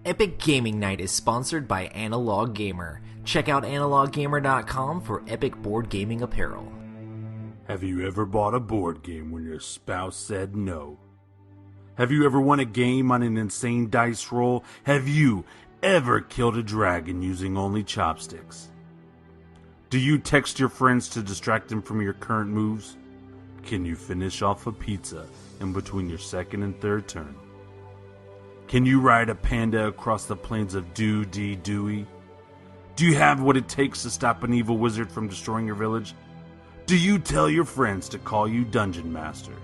Epic Gaming Night is sponsored by Analog Gamer. Check out analoggamer.com for epic board gaming apparel. Have you ever bought a board game when your spouse said no? Have you ever won a game on an insane dice roll? Have you ever killed a dragon using only chopsticks? Do you text your friends to distract them from your current moves? Can you finish off a pizza in between your second and third turn? Can you ride a panda across the plains of Dewey? Do you have what it takes to stop an evil wizard from destroying your village? Do you tell your friends to call you Dungeon Master?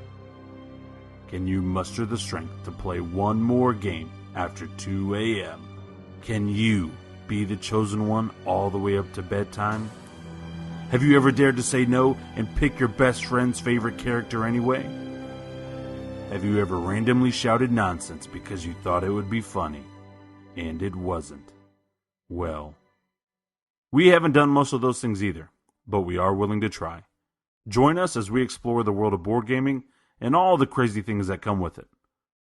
Can you muster the strength to play one more game after 2 a.m.? Can you be the chosen one all the way up to bedtime? Have you ever dared to say no and pick your best friend's favorite character anyway? Have you ever randomly shouted nonsense because you thought it would be funny, and it wasn't? Well, we haven't done most of those things either, but we are willing to try. Join us as we explore the world of board gaming and all the crazy things that come with it.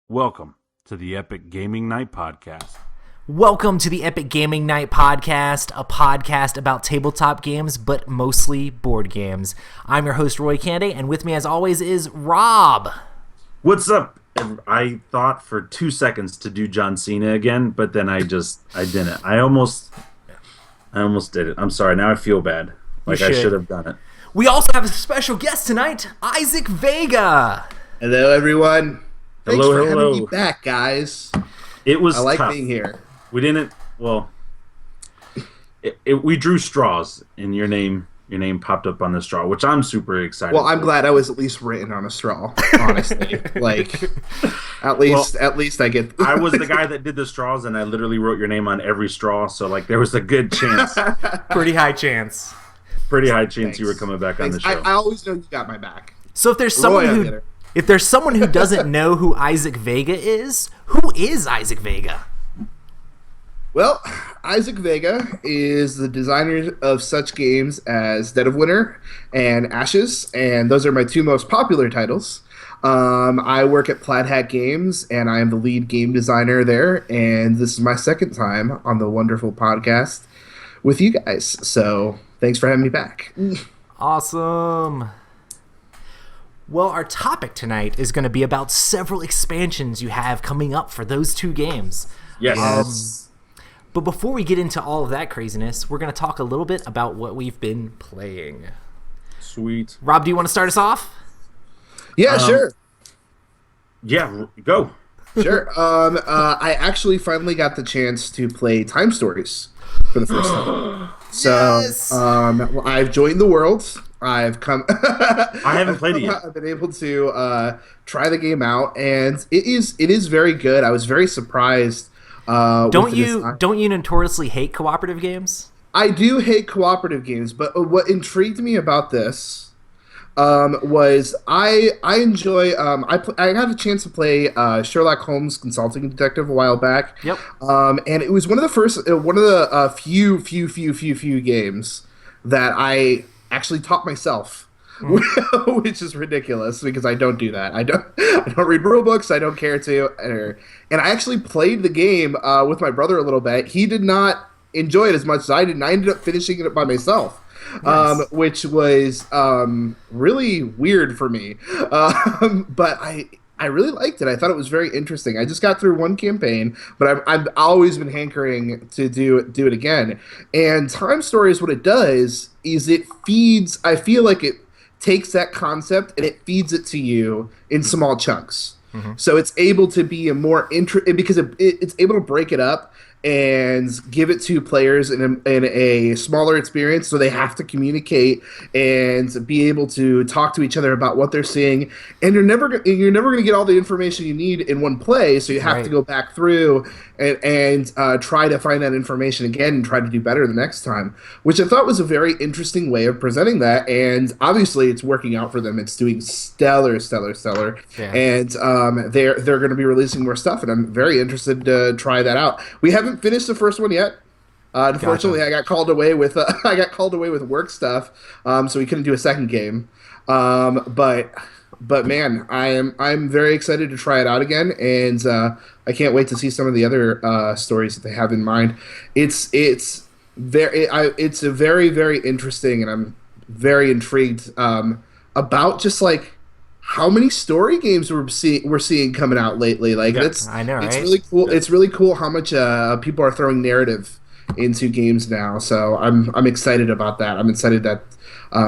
Welcome to the Epic Gaming Night Podcast. Welcome to the Epic Gaming Night Podcast, a podcast about tabletop games, but mostly board games. I'm your host, Roy Candy, and with me as always is Rob. What's up? I thought for 2 seconds to do John Cena again, but then I didn't. I almost did it. I'm sorry. Now I feel bad. Like I should have done it. We also have a special guest tonight, Isaac Vega. Hello, everyone. Thanks Hello. for having me back, guys. It was I like tough. being here. We didn't. Well, we drew straws, and your name popped up on the straw, which I'm super excited. Well, I'm glad I was at least written on a straw. Honestly, like at least I get. I was the guy that did the straws, and I literally wrote your name on every straw. So like, there was a good chance, Pretty high chance. you were coming back on the show. I always know you got my back. So if there's someone who doesn't know who Isaac Vega is, who is Isaac Vega? Well, Isaac Vega is the designer of such games as Dead of Winter and Ashes, and those are my two most popular titles. I work at Plaid Hat Games, and I am the lead game designer there, and this is my second time on the wonderful podcast with you guys, so thanks for having me back. Awesome. Well, our topic tonight is going to be about several expansions you have coming up for those two games. Yes. But before we get into all of that craziness, we're going to talk a little bit about what we've been playing. Sweet. Rob, do you want to start us off? Yeah, sure. Yeah, go. Sure. I actually finally got the chance to play Time Stories for the first time. So, Yes! I've joined the world. I've come. I haven't played it yet. I've been able to try the game out, and it is very good. I was very surprised. Don't you notoriously hate cooperative games? I do hate cooperative games, but what intrigued me about this was I enjoy I had a chance to play Sherlock Holmes Consulting Detective a while back. Yep. And it was one of the few games that I actually taught myself. Which is ridiculous because I don't do that. I don't read rule books. I don't care to. And I actually played the game with my brother a little bit. He did not enjoy it as much as I did, and I ended up finishing it by myself. Nice. Which was really weird for me. But I really liked it. I thought it was very interesting. I just got through one campaign, but I've always been hankering to do it again. And Time Stories, what it does is it feeds. I feel like it takes that concept and it feeds it to you in small chunks. Mm-hmm. So it's able to be a more because it's able to break it up and give it to players in a smaller experience, so they have to communicate and be able to talk to each other about what they're seeing. And you're never going to get all the information you need in one play, so you have to go back through and try to find that information again and try to do better the next time, which I thought was a very interesting way of presenting that. And obviously, it's working out for them. It's doing stellar. Yeah. And they're going to be releasing more stuff, and I'm very interested to try that out. We haven't finished the first one yet. Unfortunately, gotcha. I got called away with work stuff, so we couldn't do a second game. But but man, I'm very excited to try it out again, and I can't wait to see some of the other stories that they have in mind. It's a very interesting, and I'm very intrigued about just like how many story games we're seeing coming out lately. Like Yeah, that's I know, it's right? really cool. It's really cool how much people are throwing narrative into games now. So I'm excited about that. I'm excited that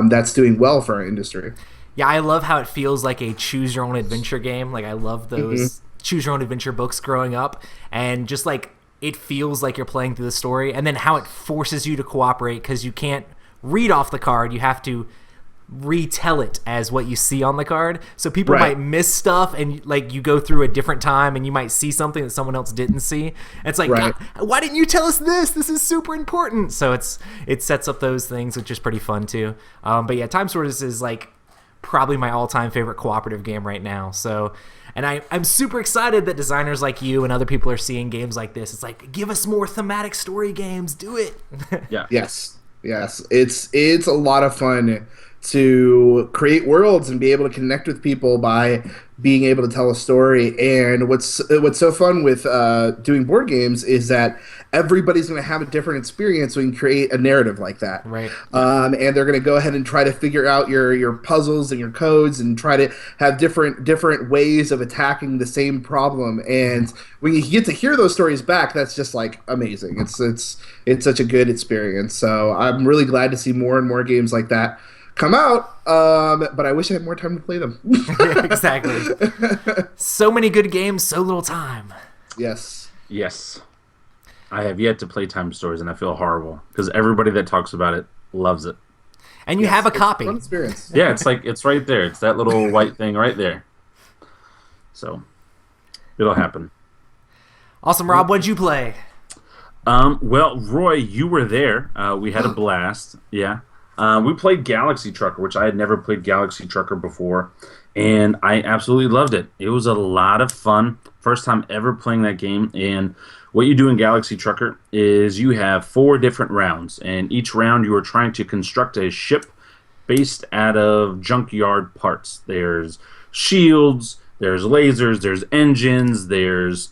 that's doing well for our industry. Yeah, I love how it feels like a choose your own adventure game. Like I love those choose your own adventure books growing up, and just like it feels like you're playing through the story, and then how it forces you to cooperate because you can't read off the card. You have to retell it as what you see on the card. So people Right. might miss stuff, and like you go through a different time and you might see something that someone else didn't see. And it's like, Right. "God, why didn't you tell us this? This is super important." So it sets up those things, which is pretty fun too. But yeah, Time Stories is like probably my all-time favorite cooperative game right now. So, and I'm super excited that designers like you and other people are seeing games like this. It's like, give us more thematic story games. Do it. Yeah. Yes. It's a lot of fun to create worlds and be able to connect with people by being able to tell a story. And what's so fun with doing board games is that everybody's going to have a different experience when you create a narrative like that. Right. And they're going to go ahead and try to figure out your puzzles and your codes and try to have different ways of attacking the same problem. And when you get to hear those stories back, that's just like amazing. It's such a good experience. So I'm really glad to see more and more games like that come out, but I wish I had more time to play them. Exactly. So many good games, so little time. Yes. Yes. I have yet to play Time Stories, and I feel horrible because everybody that talks about it loves it. And you have a copy. Fun experience. Yeah, it's like it's right there. It's that little white thing right there. So it'll happen. Awesome, Rob. What'd you play? Well, Roy, you were there. We had a blast. Yeah. We played Galaxy Trucker, which I had never played Galaxy Trucker before, and I absolutely loved it. It was a lot of fun. First time ever playing that game, and what you do in Galaxy Trucker is you have 4 different rounds, and each round you are trying to construct a ship based out of junkyard parts. There's shields, there's lasers, there's engines, there's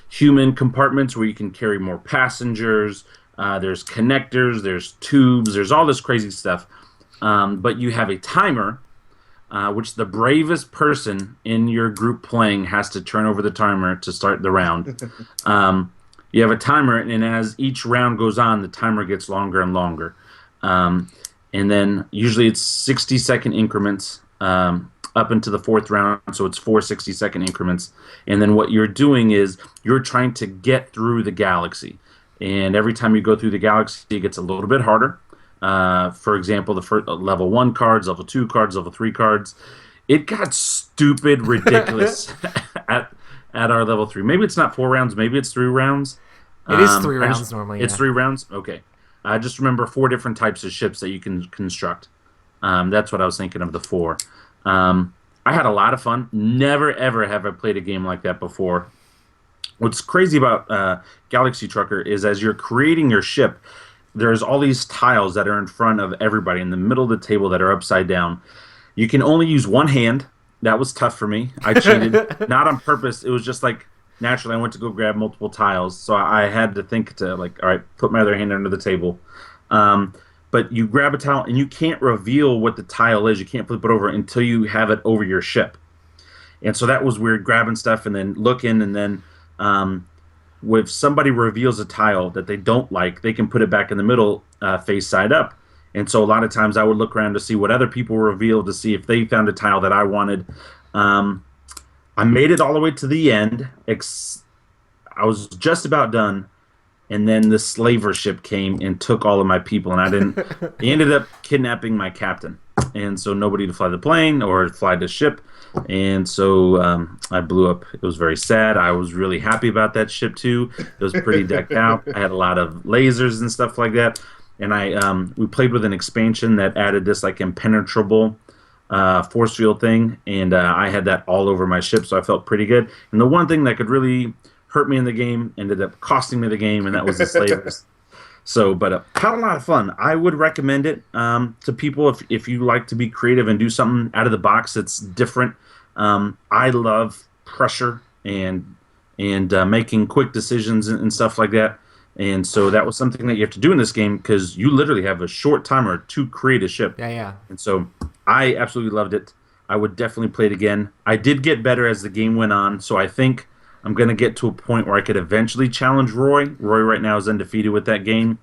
human compartments where you can carry more passengers. There's connectors, there's tubes, there's all this crazy stuff. But you have a timer, which the bravest person in your group playing has to turn over the timer to start the round. You have a timer, and as each round goes on, the timer gets longer and longer. And then usually it's 60-second increments up into the 4th round, so it's 4 60-second increments. And then what you're doing is you're trying to get through the galaxy. And every time you go through the galaxy, it gets a little bit harder. For example, the first, level 1 cards, level 2 cards, level 3 cards. It got stupid ridiculous at our level 3. Maybe it's not 4 rounds. Maybe it's 3 rounds. It is 3 rounds normally. It's 3 rounds? Okay. I just remember 4 different types of ships that you can construct. That's what I was thinking of, the 4. I had a lot of fun. Never, ever have I played a game like that before. What's crazy about Galaxy Trucker is as you're creating your ship, there's all these tiles that are in front of everybody in the middle of the table that are upside down. You can only use one hand. That was tough for me. I cheated. Not on purpose. It was just like naturally I went to go grab multiple tiles. So I had to think to like, all right, put my other hand under the table. But you grab a tile and you can't reveal what the tile is. You can't flip it over until you have it over your ship. And so that was weird, grabbing stuff and then looking, and then if somebody reveals a tile that they don't like, they can put it back in the middle, face side up. And so a lot of times I would look around to see what other people revealed to see if they found a tile that I wanted. I made it all the way to the end. I was just about done, and then the slaver ship came and took all of my people, and I didn't. He ended up kidnapping my captain, and so nobody to fly the plane or fly the ship. And so I blew up. It was very sad. I was really happy about that ship too. It was pretty decked out. I had a lot of lasers and stuff like that. And we played with an expansion that added this like impenetrable force field thing, and I had that all over my ship, so I felt pretty good. And the one thing that could really hurt me in the game ended up costing me the game, and that was the slavers. So, but had a lot of fun. I would recommend it to people if you like to be creative and do something out of the box that's different. I love pressure and making quick decisions and stuff like that. And so that was something that you have to do in this game because you literally have a short timer to create a ship. Yeah. And so I absolutely loved it. I would definitely play it again. I did get better as the game went on, so I think I'm going to get to a point where I could eventually challenge Roy. Roy right now is undefeated with that game.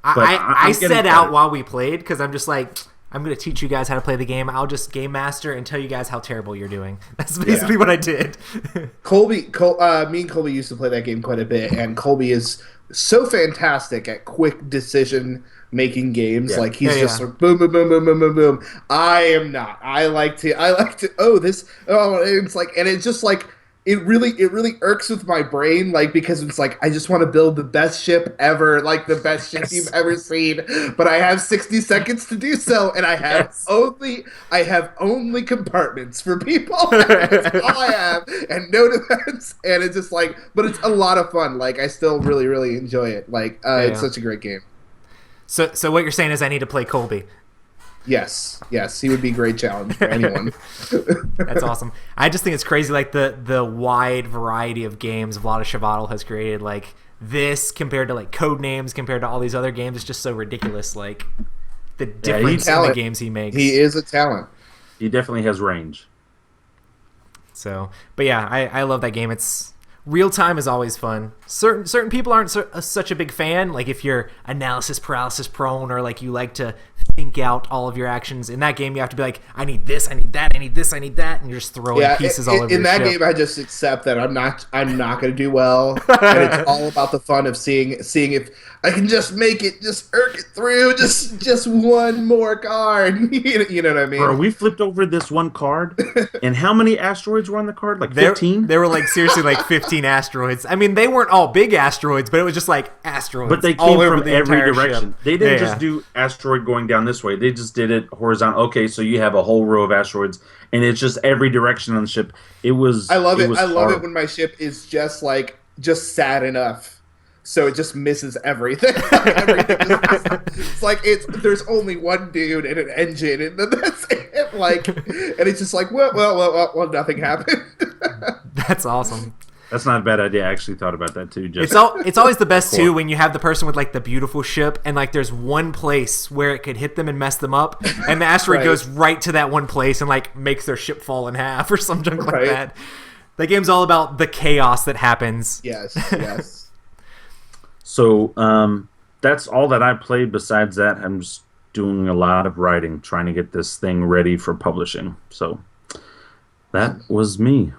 I set out while we played because I'm just like, I'm going to teach you guys how to play the game. I'll just game master and tell you guys how terrible you're doing. That's basically what I did. Me and Colby used to play that game quite a bit, and Colby is so fantastic at quick decision making games. Like he's just like boom, boom, boom, boom, boom, boom, boom. I am not. I like to. It's like, and it's just like. It really irks with my brain, like, because it's like I just want to build the best ship ever, like the best ship you've ever seen, but I have 60 seconds to do so, and I have only compartments for people. That's all I have, and no defense, and it's just like, but it's a lot of fun. Like I still really enjoy it. Like it's such a great game. So what you're saying is I need to play Colby. Yes, he would be a great challenge for anyone. That's awesome. I just think it's crazy, like the wide variety of games Vlaada Chvátil has created. Like this compared to like Codenames, compared to all these other games, it's just so ridiculous. Like the difference in the games he makes. He is a talent. He definitely has range. So, but yeah, I love that game. It's real time is always fun. Certain people aren't such a big fan. Like if you're analysis paralysis prone, or like you like to think out all of your actions. In that game, you have to be like, I need this, I need that, I need this, I need that, and you're just throwing pieces all over your In that ship. game, I just accept that I'm not going to do well, and it's all about the fun of seeing if I can just make it, just irk it through, just one more card. You know what I mean? Bro, we flipped over this one card, and how many asteroids were on the card? Like 15? There were like seriously like 15 asteroids. I mean, they weren't all big asteroids, but it was just like asteroids. But they came from every direction. They didn't just do asteroid going down this way. They just did it horizontal. Okay, so you have a whole row of asteroids, and it's just every direction on the ship. I love it. I love it when my ship is just sad enough, so it just misses everything. It's like there's only one dude and an engine, and then that's it. Like, and it's just like well, nothing happened. That's awesome. That's not a bad idea. I actually thought about that too. It's always the best too when you have the person with like the beautiful ship, and like there's one place where it could hit them and mess them up, and the asteroid goes right to that one place and like makes their ship fall in half or some junk like that. The game's all about the chaos that happens. Yes. So that's all that I played. Besides that, I'm just doing a lot of writing, trying to get this thing ready for publishing. So that was me.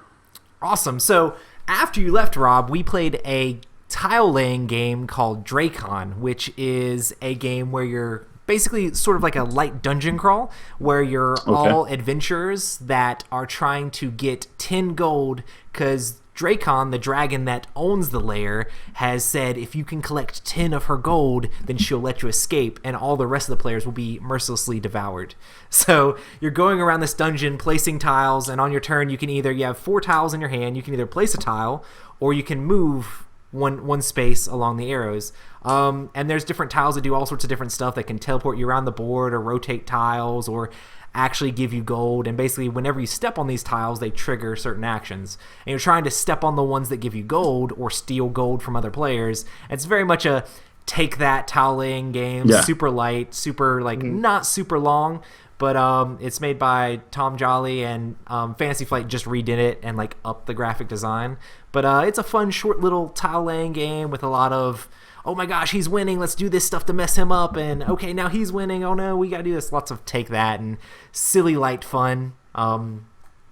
Awesome. So after you left, Rob, we played a tile-laying game called Dracon, which is a game where you're basically sort of like a light dungeon crawl, where you're all adventurers that are trying to get 10 gold, because Dracon, the dragon that owns the lair, has said if you can collect 10 of her gold, then she'll let you escape, and all the rest of the players will be mercilessly devoured. So you're going around this dungeon placing tiles, and on your turn you have 4 tiles in your hand. You can either place a tile, or you can move one space along the arrows. And there's different tiles that do all sorts of different stuff that can teleport you around the board, or rotate tiles, or actually give you gold. And basically whenever you step on these tiles, they trigger certain actions, and you're trying to step on the ones that give you gold or steal gold from other players. It's very much a take that tile laying game. Super light, super not super long, but it's made by Tom Jolly, and Fantasy Flight just redid it and like upped the graphic design. But it's a fun short little tile laying game with a lot of, oh my gosh, he's winning, let's do this stuff to mess him up, and okay, now he's winning, oh no, we gotta do this. Lots of take that and silly light fun,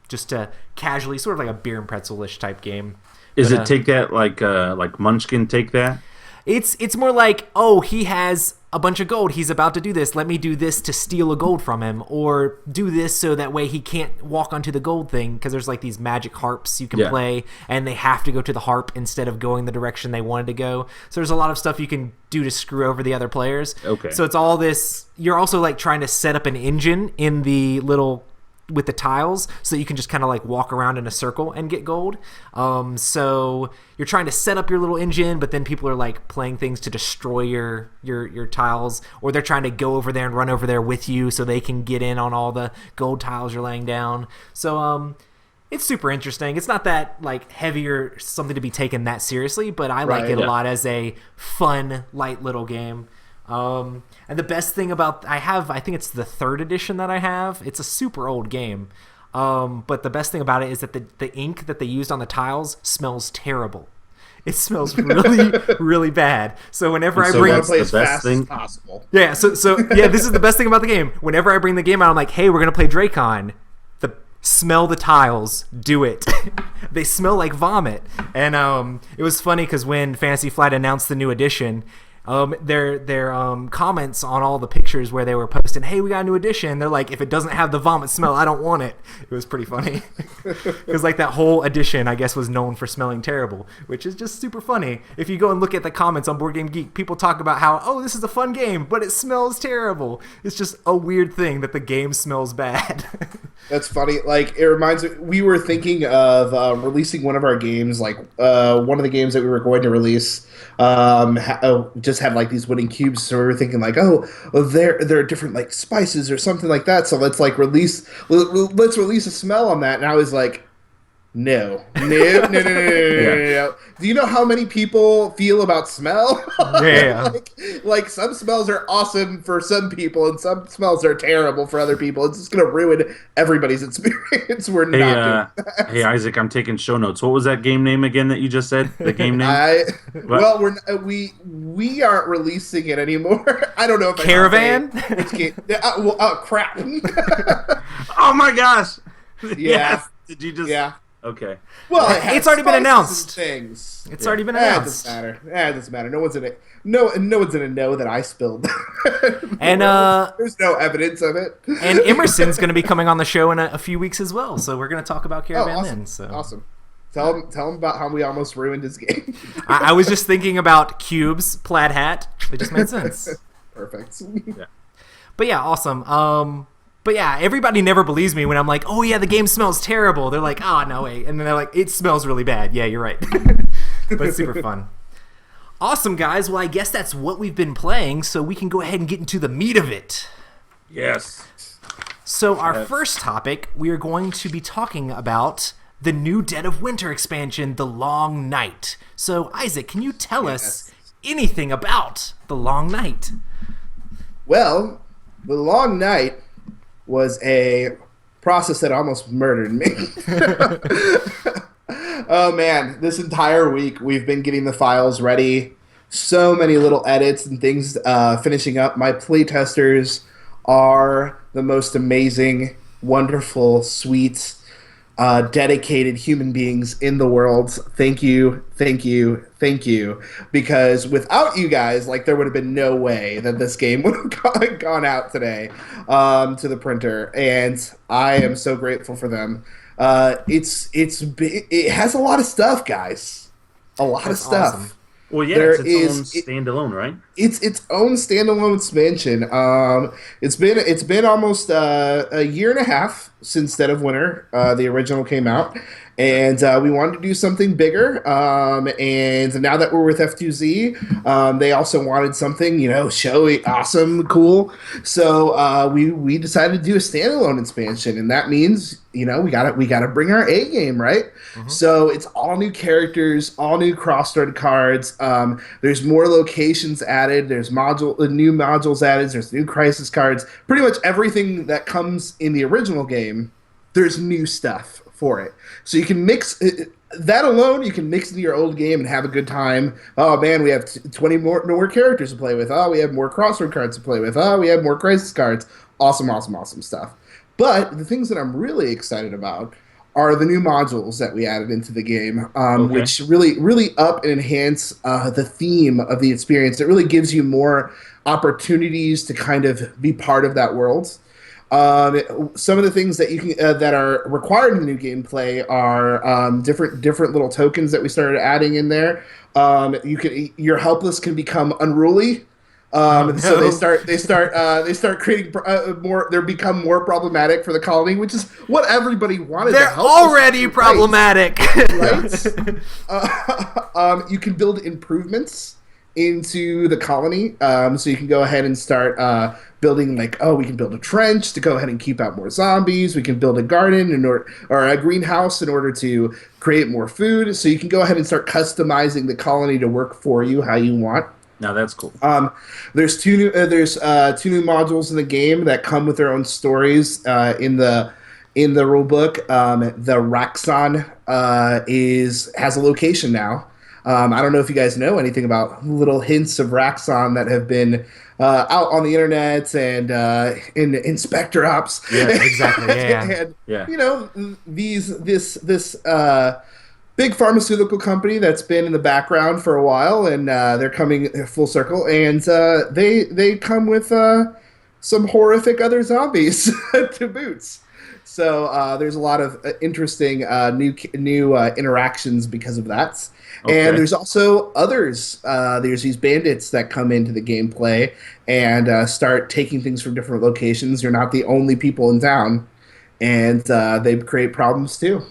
just to casually, sort of like a beer and pretzel-ish type game. Is it take that like Munchkin Take That? It's more like, oh, he has a bunch of gold, he's about to do this, let me do this to steal a gold from him, or do this so that way he can't walk onto the gold thing, because there's like these magic harps you can play, and they have to go to the harp instead of going the direction they wanted to go. So there's a lot of stuff you can do to screw over the other players. Okay. So it's all this, you're also like trying to set up an engine in the little with the tiles, so that you can just kind of like walk around in a circle and get gold. So you're trying to set up your little engine, but then people are like playing things to destroy your tiles, or they're trying to go over there and run over there with you so they can get in on all the gold tiles you're laying down. So it's super interesting. It's not that like heavy or something to be taken that seriously, but I like it a lot as a fun, light little game. And the best thing about I think it's the 3rd edition that I have. It's a super old game. But the best thing about it is that the ink that they used on the tiles smells terrible. It smells really, really bad. So whenever I bring play as fast as possible. Yeah, so yeah, this is the best thing about the game. Whenever I bring the game out, I'm like, hey, we're gonna play Dracon. Smell the tiles, do it. They smell like vomit. And it was funny because when Fantasy Flight announced the new edition, their comments on all the pictures where they were posting, hey, we got a new edition, they're like, if it doesn't have the vomit smell, I don't want it. It was pretty funny. Because like that whole edition, I guess, was known for smelling terrible, which is just super funny. If you go and look at the comments on Board Game Geek, people talk about how, oh, this is a fun game, but it smells terrible. It's just a weird thing that the game smells bad. That's funny. Like, it reminds me, we were thinking of releasing one of our games, like one of the games that we were going to release just have like these wooden cubes, so we were thinking like, there are different like spices or something like that, so let's release a smell on that. And I was like, no. Do you know how many people feel about smell? Yeah. like some smells are awesome for some people and some smells are terrible for other people. It's just gonna ruin everybody's experience. We're not doing that. Hey Isaac, I'm taking show notes. What was that game name again that you just said? The game name? We aren't releasing it anymore. I don't know if Caravan? Which game? Crap. Oh my gosh. Yeah. Yes. Did you just? Yeah. Okay. Well, it's already been announced. Things. It's already been announced. It doesn't matter. No one's in it. No one's gonna know that I spilled. And there's no evidence of it. And Emerson's going to be coming on the show in a few weeks as well, so we're going to talk about Caravan awesome. then. So awesome. Tell him about how we almost ruined his game. I was just thinking about cubes, plaid hat. It just made sense. Perfect. Yeah. But yeah, awesome. But yeah, everybody never believes me when I'm like, oh yeah, the game smells terrible. They're like, oh, no, wait. And then they're like, it smells really bad. Yeah, you're right. But it's super fun. Awesome, guys. Well, I guess that's what we've been playing, so we can go ahead and get into the meat of it. Yes. So our first topic, we are going to be talking about the new Dead of Winter expansion, The Long Night. So, Isaac, can you tell us anything about The Long Night? Well, The Long Night was a process that almost murdered me. Oh man, this entire week we've been getting the files ready. So many little edits and things finishing up. My playtesters are the most amazing, wonderful, sweet, dedicated human beings in the world. Thank you, thank you, thank you. Because without you guys, like, there would have been no way that this game would have gone out today to the printer. And I am so grateful for them. It has a lot of stuff, guys. A lot of stuff. Awesome. Well, yeah, it's its own standalone, right? It's its own standalone expansion. It's been almost a year and a half since Dead of Winter, the original, came out, and we wanted to do something bigger. And now that we're with F2Z, they also wanted something, showy, awesome, cool. So we decided to do a standalone expansion, and that means we gotta bring our A game, right? Mm-hmm. So it's all new characters, all new crossroad cards. There's more locations added. There's new modules added. There's new crisis cards. Pretty much everything that comes in the original game, there's new stuff for it. So you can mix that alone. You can mix into your old game and have a good time. Oh man, we have 20 more characters to play with. Oh, we have more crossroad cards to play with. Oh, we have more crisis cards. Awesome, awesome, awesome stuff. But the things that I'm really excited about are the new modules that we added into the game, which really up and enhance the theme of the experience. It really gives you more opportunities to kind of be part of that world. Some of the things that you can that are required in the new gameplay are different little tokens that we started adding in there. Your helpless can become unruly. Oh, So no. they start creating more. They become more problematic for the colony, which is what everybody wanted. They're to help already us, problematic. right? You can build improvements into the colony, so you can go ahead and start building we can build a trench to go ahead and keep out more zombies. We can build a garden or a greenhouse in order to create more food. So you can go ahead and start customizing the colony to work for you how you want. Now that's cool. There's two new modules in the game that come with their own stories in the rule book. The Raxon has a location now. I don't know if you guys know anything about little hints of Raxon that have been out on the internet and in Spectre Ops. Yeah, exactly. Yeah. And Yeah. this big pharmaceutical company that's been in the background for a while, and they're coming full circle, and they come with some horrific other zombies to boots. So there's a lot of interesting new interactions because of that. Okay. And there's also others. There's these bandits that come into the gameplay and start taking things from different locations. You're not the only people in town, and they create problems too.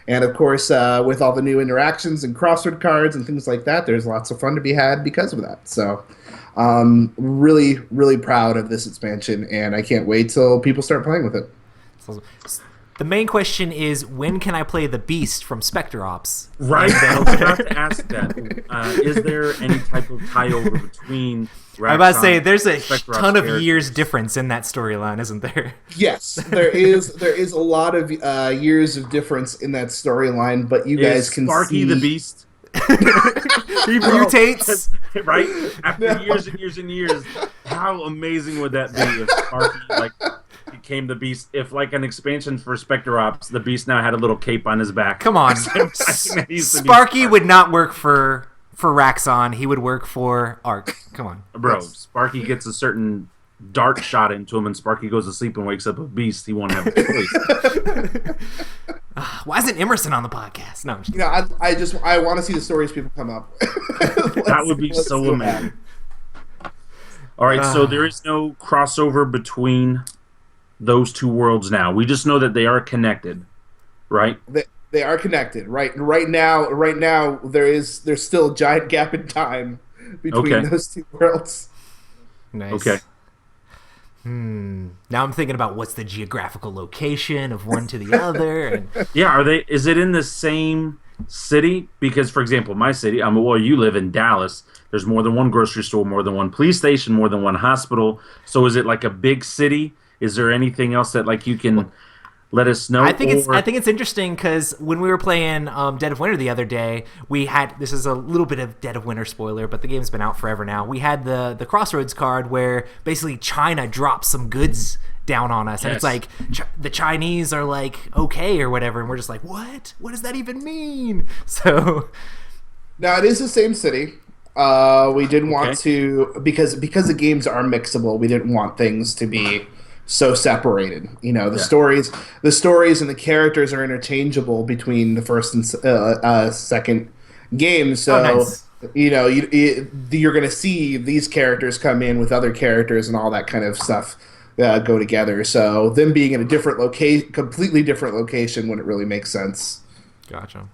And of course, with all the new interactions and crossword cards and things like that, there's lots of fun to be had because of that. So, really, really proud of this expansion, and I can't wait till people start playing with it. So, the main question is, when can I play the Beast from Spectre Ops? Right. I was about to ask that. Is there any type of tie over between Raxon, I'm about to say, there's a Spectre Ops ton of characters? years difference in that storyline, isn't there? Yes, there is a lot of years of difference in that storyline, but you guys can Sparky see the Beast, He mutates. right? After years and years and years, how amazing would that be if Sparky became the Beast? If an expansion for Spectre Ops, the Beast now had a little cape on his back. Come on. Sparky would not work for Raxon. He would work for Ark. Come on. Bro, Sparky gets a certain dart shot into him, and Sparky goes to sleep and wakes up a beast. He won't have a choice. Why isn't Emerson on the podcast? No, I'm just I want to see the stories people come up. That would be so amazing. All right, so there is no crossover between those two worlds now. We just know that they are connected, right? They are connected. Right now there's still a giant gap in time between those two worlds. Nice. Okay. Now I'm thinking about what's the geographical location of one to the other. And Yeah, is it in the same city? Because, for example, my city, you live in Dallas. There's more than one grocery store, more than one police station, more than one hospital. So is it like a big city? Is there anything else that you can let us know? I think it's interesting because when we were playing Dead of Winter the other day, we had, this is a little bit of Dead of Winter spoiler, but the game's been out forever now. We had the Crossroads card where basically China drops some goods down on us, and it's like the Chinese are okay or whatever, and we're just like, what does that even mean? So now it is the same city. We didn't want to, because the games are mixable, we didn't want things to be so separated. The stories and the characters are interchangeable between the first and second game. So nice. You're going to see these characters come in with other characters and all that kind of stuff go together. So them being in a different completely different location wouldn't really make sense. Gotcha.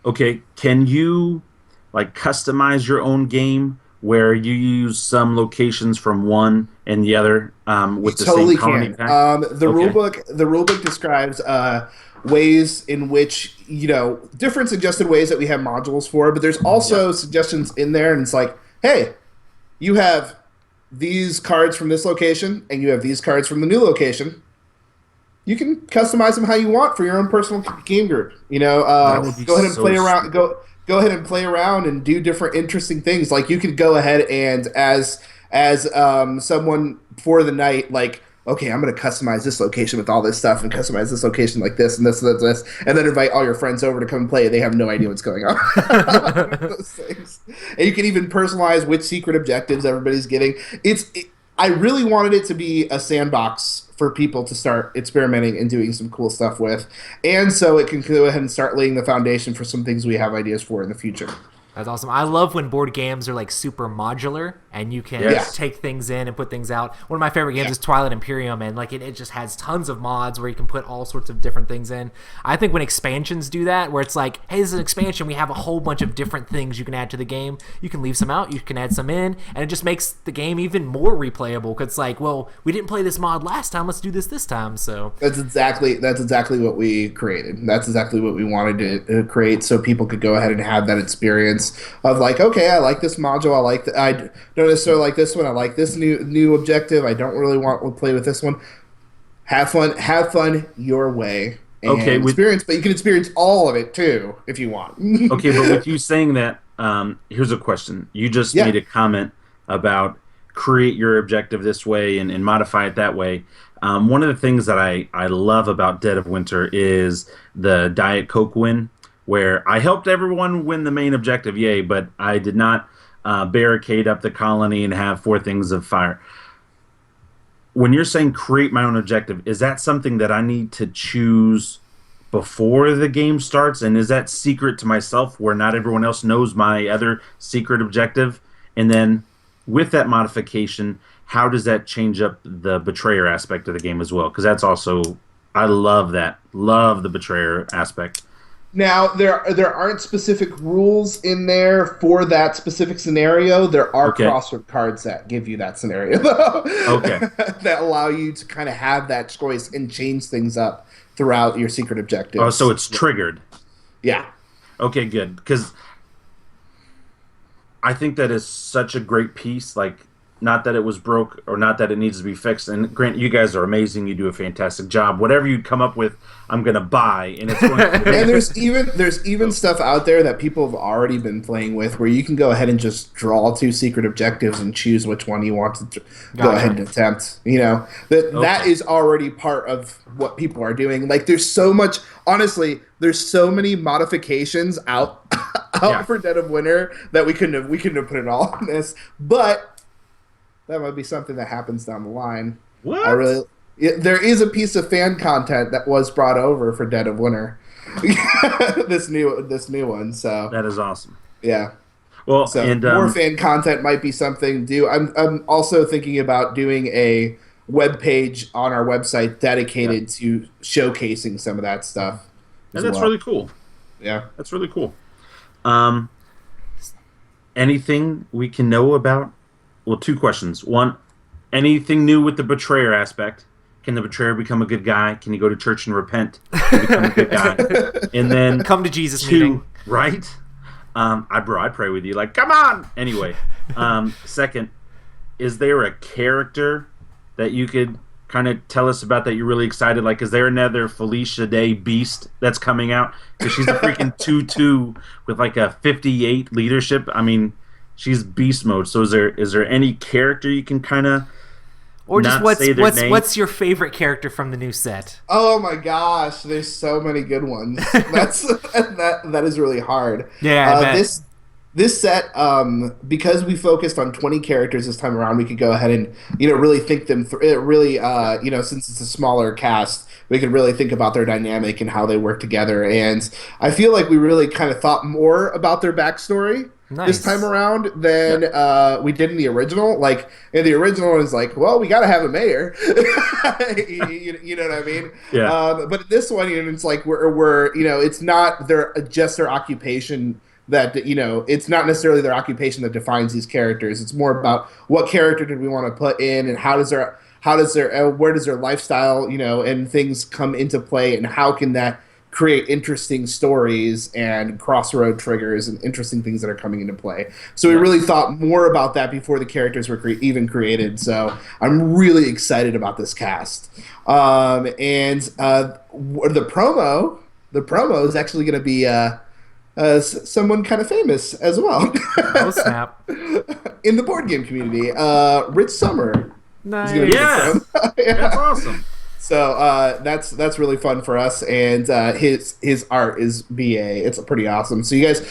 Okay, can you customize your own game where you use some locations from one and the other with the totally same colony can. pack? The rulebook describes ways in which different suggested ways that we have modules for, but there's also suggestions in there, and it's like, hey, you have these cards from this location, and you have these cards from the new location. You can customize them how you want for your own personal game group. Go ahead and play around. Go ahead and play around and do different interesting things. You could go ahead and as someone for the night, okay, I'm going to customize this location with all this stuff and customize this location like this and this and this, and then invite all your friends over to come and play. They have no idea what's going on. Those things. And you can even personalize which secret objectives everybody's getting. I really wanted it to be a sandbox for people to start experimenting and doing some cool stuff with, and so it can go ahead and start laying the foundation for some things we have ideas for in the future. That's awesome. I love when board games are like super modular and you can take things in and put things out. One of my favorite games is Twilight Imperium, and like it just has tons of mods where you can put all sorts of different things in. I think when expansions do that, where it's like, hey, this is an expansion, we have a whole bunch of different things you can add to the game. You can leave some out, you can add some in, and it just makes the game even more replayable. Because it's like, well, we didn't play this mod last time, let's do this time. So that's exactly what we created. That's exactly what we wanted to create, so people could go ahead and have that experience of like, okay, I like this module, I don't necessarily like this one, I like this new objective, I don't really want to play with this one. Have fun your way and experience, but you can experience all of it too if you want. Okay, but with you saying that, here's a question. You just made a comment about create your objective this way and modify it that way. One of the things that I love about Dead of Winter is the Diet Coke win, where I helped everyone win the main objective, yay, but I did not barricade up the colony and have 4 things of fire. When you're saying create my own objective, is that something that I need to choose before the game starts? And is that secret to myself where not everyone else knows my other secret objective? And then with that modification, how does that change up the betrayer aspect of the game as well? Because that's also, I love that. Love the betrayer aspect. Now, there aren't specific rules in there for that specific scenario. There are crossword cards that give you that scenario, though. Okay. That allow you to kind of have that choice and change things up throughout your secret objectives. Oh, so it's triggered. Yeah. Okay, good. Because I think that is such a great piece. Like, not that it was broke or not that it needs to be fixed. And Grant, you guys are amazing. You do a fantastic job. Whatever you come up with, I'm gonna buy, and it's going to and there's even stuff out there that people have already been playing with, where you can go ahead and just draw 2 secret objectives and choose which one you want to go ahead and attempt. You know, that is already part of what people are doing. Like, there's so much. Honestly, there's so many modifications out for Dead of Winter that we couldn't have put it all on this, but that might be something that happens down the line. What? There is a piece of fan content that was brought over for Dead of Winter. this new one. So that is awesome. Yeah. Well, so and more fan content might be something to do. I'm also thinking about doing a web page on our website dedicated to showcasing some of that stuff. And that's really cool. Yeah, that's really cool. Anything we can know about? Well, 2 questions. One, anything new with the betrayer aspect? Can the betrayer become a good guy? Can he go to church and repent and become a good guy? And then come to Jesus meeting, right? I pray with you. Like, come on. Anyway, second, is there a character that you could kind of tell us about that you're really excited? Like, is there another Felicia Day beast that's coming out? Because she's a freaking 2/2 with like a 58 leadership. I mean, she's beast mode. So is there any character you can kind of, or just what's your favorite character from the new set? Oh my gosh, there's so many good ones. That is really hard. Yeah, this set, because we focused on 20 characters this time around, we could go ahead and really think them through. Really, since it's a smaller cast, we could really think about their dynamic and how they work together. And I feel like we really kind of thought more about their backstory. Nice. This time around than we did in the original. Like, in the original, it's like, well, we got to have a mayor. you know what I mean? Yeah. But this one, it's like we're it's not just their occupation that it's not necessarily their occupation that defines these characters. It's more about what character did we want to put in, and where does their lifestyle and things come into play, and how can that create interesting stories and crossroad triggers and interesting things that are coming into play. So we really thought more about that before the characters were even created. So I'm really excited about this cast. The promo is actually going to be someone kind of famous as well. Oh, snap. In the board game community, Rich Sommer. Nice. Yeah. That's awesome. So that's really fun for us, and his art is BA. It's pretty awesome. So you guys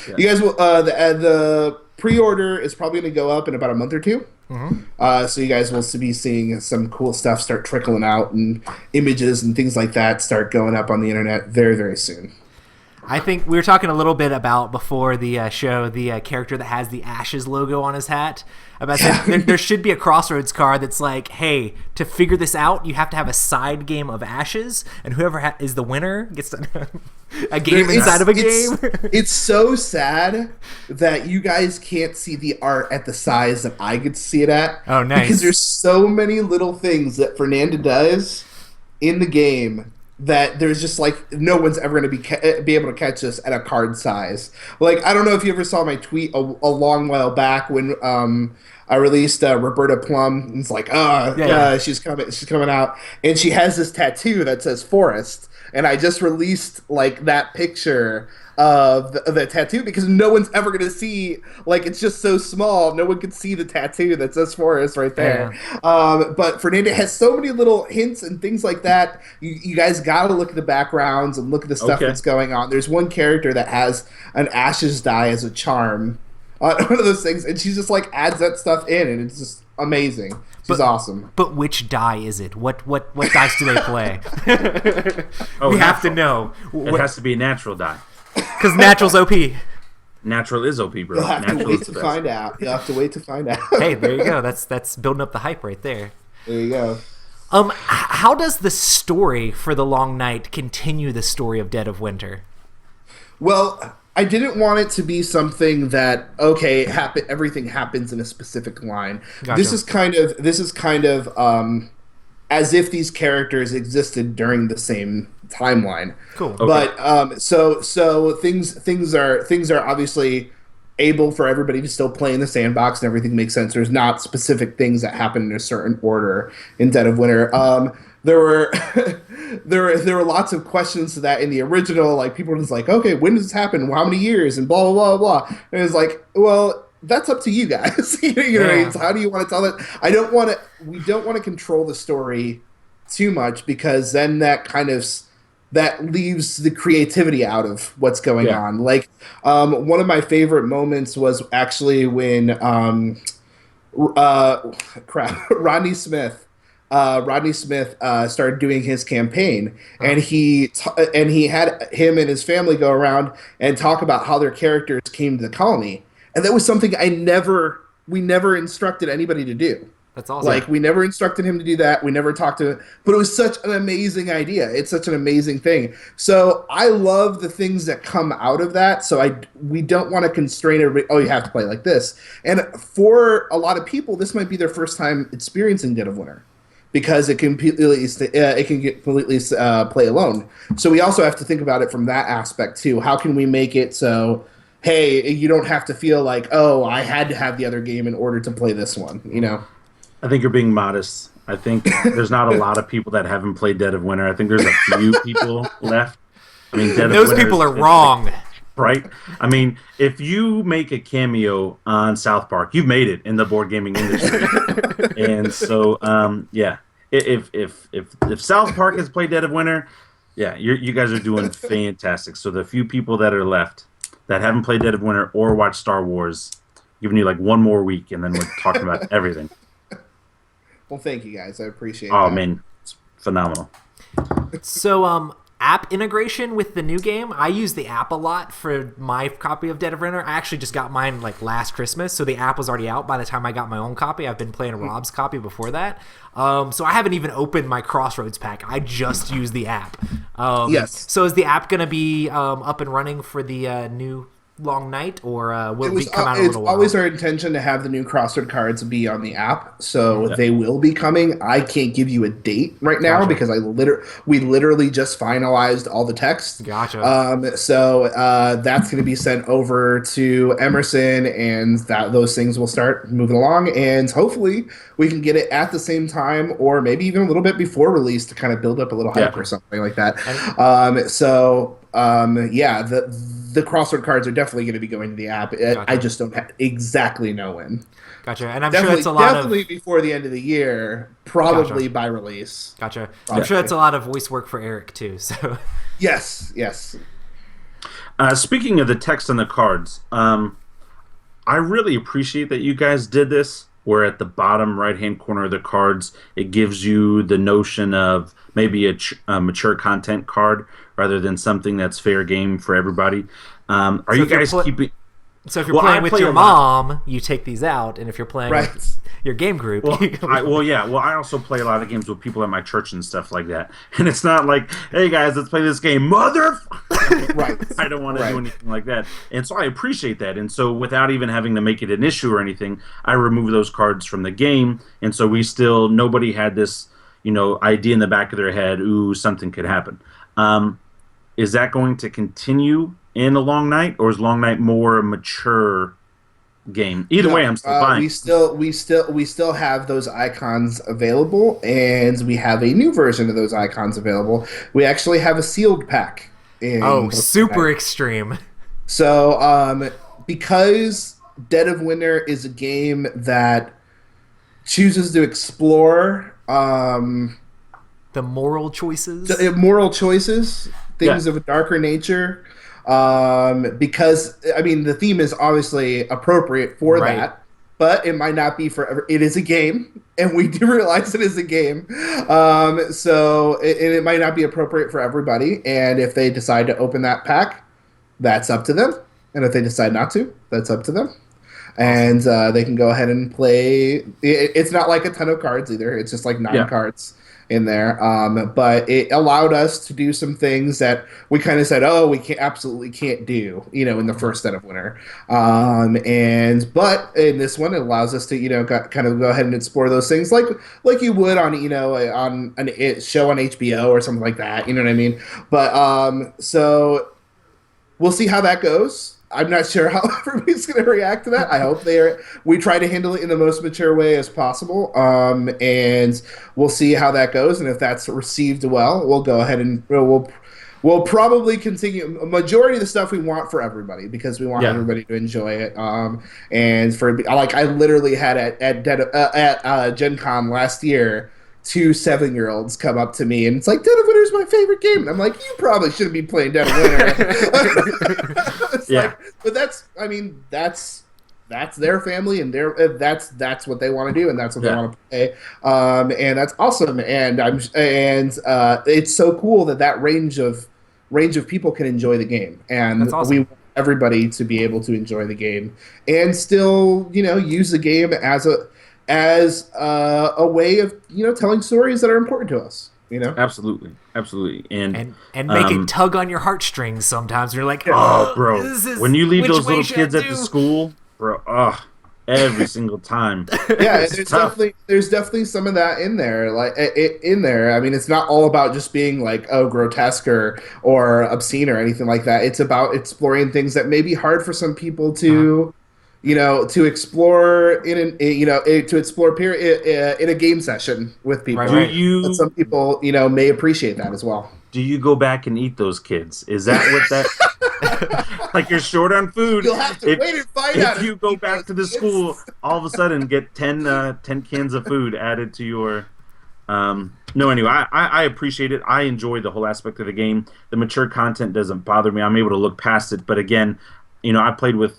will the pre-order is probably going to go up in about a month or 2. Mm-hmm. So you guys will be seeing some cool stuff start trickling out, and images and things like that start going up on the internet very, very soon. I think we were talking a little bit about before the show the character that has the Ashes logo on his hat. About there should be a Crossroads card that's like, hey, to figure this out, you have to have a side game of Ashes, and whoever is the winner gets a game inside of a game. It's so sad that you guys can't see the art at the size that I get to see it at. Oh, nice. Because there's so many little things that Fernanda does in the game that there's just like no one's ever going to be able to catch this at a card size. Like, I don't know if you ever saw my tweet a long while back when I released Roberta Plum. And it's like, she's coming out, and she has this tattoo that says Forest. And I just released like that picture of the tattoo because no one's ever going to see, like, it's just so small. No one can see the tattoo that says Forest right there. Yeah. But Fernanda has so many little hints and things like that. You guys got to look at the backgrounds and look at the stuff that's going on. There's one character that has an Ashes die as a charm. One of those things. And she just like adds that stuff in, and it's just amazing. She's awesome. But which die is it? What dice do they play? We have to know. It has to be a natural die. Because natural's OP. Natural is OP, bro. You'll have to wait to find out. You'll have to wait to find out. Hey, there you go. That's building up the hype right there. There you go. How does the story for The Long Night continue the story of Dead of Winter? Well, I didn't want it to be something that everything happens in a specific line. Gotcha. This is kind of as if these characters existed during the same timeline. Cool. Okay. But so things are obviously able for everybody to still play in the sandbox and everything makes sense. There's not specific things that happen in a certain order in Dead of Winter. There were there were lots of questions to that in the original. Like, people were just like, okay, when does this happen? How many years? And blah blah blah blah. And it's like, well, that's up to you guys. You know what I mean? So how do you want to tell that? We don't want to control the story too much, because then that leaves the creativity out of what's going on. Like, one of my favorite moments was actually when Rodney Smith started doing his campaign, and he had him and his family go around and talk about how their characters came to the colony, and that was something we never instructed anybody to do. That's awesome. Like, we never instructed him to do that. We never talked to him, but it was such an amazing idea. It's such an amazing thing. So I love the things that come out of that. So we don't want to constrain everybody. Oh, you have to play like this. And for a lot of people, this might be their first time experiencing Dead of Winter, because it can completely play alone. So we also have to think about it from that aspect too. How can we make it so, hey, you don't have to feel like, oh, I had to have the other game in order to play this one, you know? I think you're being modest. I think there's not a lot of people that haven't played Dead of Winter. I think there's a few people left. I mean, those people are wrong. Right? I mean, if you make a cameo on South Park, you've made it in the board gaming industry. And so, if South Park has played Dead of Winter, you guys are doing fantastic. So the few people that are left that haven't played Dead of Winter or watched Star Wars, giving you like one more week, and then we're talking about everything. Well, thank you guys. I appreciate it. Oh, man, it's phenomenal. So, app integration with the new game. I use the app a lot for my copy of Dead of Winter. I actually just got mine like last Christmas, so the app was already out by the time I got my own copy. I've been playing Rob's copy before that. So I haven't even opened my Crossroads pack. I just use the app. Yes. So is the app going to be up and running for the new Long Night, or will it come out in a little while? It's always our intention to have the new Crossroad cards be on the app, so they will be coming. I can't give you a date right now because we literally just finalized all the text. Gotcha. So that's going to be sent over to Emerson, and those things will start moving along, and hopefully we can get it at the same time, or maybe even a little bit before release, to kind of build up a little hype or something like that. The Crossroad cards are definitely going to be going to the app. Gotcha. I just don't exactly know when. Gotcha. And I'm sure it's a lot definitely before the end of the year, probably by release. Gotcha. I'm sure it's a lot of voice work for Eric too. So yes. Speaking of the text on the cards, I really appreciate that you guys did this where at the bottom right-hand corner of the cards, it gives you the notion of maybe a mature content card rather than something that's fair game for everybody. Are So you if you're guys keeping... So if you're Well, playing I with play your a lot. mom, you take these out, and if you're playing Right. with your game group, Well, you I also play a lot of games with people at my church and stuff like that. And it's not like, hey guys, let's play this game, mother. Right. I don't want to Right. do anything like that. And so I appreciate that. And so without even having to make it an issue or anything, I remove those cards from the game. And so nobody had this, idea in the back of their head, ooh, something could happen. Is that going to continue in a Long Night, or is Long Night more a mature game? Either way, I'm still buying. We still have those icons available, and we have a new version of those icons available. We actually have a sealed pack. super extreme. So, because Dead of Winter is a game that chooses to explore The moral choices. moral choices, things Yeah. of a darker nature. Because the theme is obviously appropriate for Right. that, but it might not be for. It is a game, and we do realize it is a game. So it might not be appropriate for everybody. And if they decide to open that pack, that's up to them. And if they decide not to, that's up to them. And they can go ahead and play. It's not like a ton of cards either. It's just like 9 cards in there. But it allowed us to do some things that we kind of said, oh, we absolutely can't do, in the first Dead of Winter. But in this one, it allows us to, kind of go ahead and explore those things like you would on, on a show on HBO or something like that. You know what I mean? But so we'll see how that goes. I'm not sure how everybody's going to react to that. I hope we try to handle it in the most mature way as possible. And we'll see how that goes. And if that's received well, we'll go ahead and we'll probably continue. A majority of the stuff we want for everybody, because we want everybody to enjoy it. And I literally had at Gen Con last year, 2 7-year-olds come up to me and it's like, Dead of Winter is my favorite game. And I'm like, you probably shouldn't be playing Dead of Winter. But that's their family, and that's what they want to do, and that's what they want to play. And that's awesome. And it's so cool that range of people can enjoy the game. And That's awesome. we want everybody to be able to enjoy the game and still, use the game as a way of telling stories that are important to us. Absolutely, and make it tug on your heartstrings sometimes. You're like, oh, bro, when you leave which those way little should kids I at the do? school, bro, every single time. Yeah, It's there's definitely some of that in there. It's not all about just being like, oh, grotesque or obscene or anything like that. It's about exploring things that may be hard for some people to. To explore in a game session with people. Right. But some people, may appreciate that as well. Do you go back and eat those kids? Is that what that... Like, you're short on food. You'll have to wait and find out. If you go back to the school, all of a sudden get 10 cans of food added to your... No, anyway, I appreciate it. I enjoy the whole aspect of the game. The mature content doesn't bother me. I'm able to look past it. But again, I played with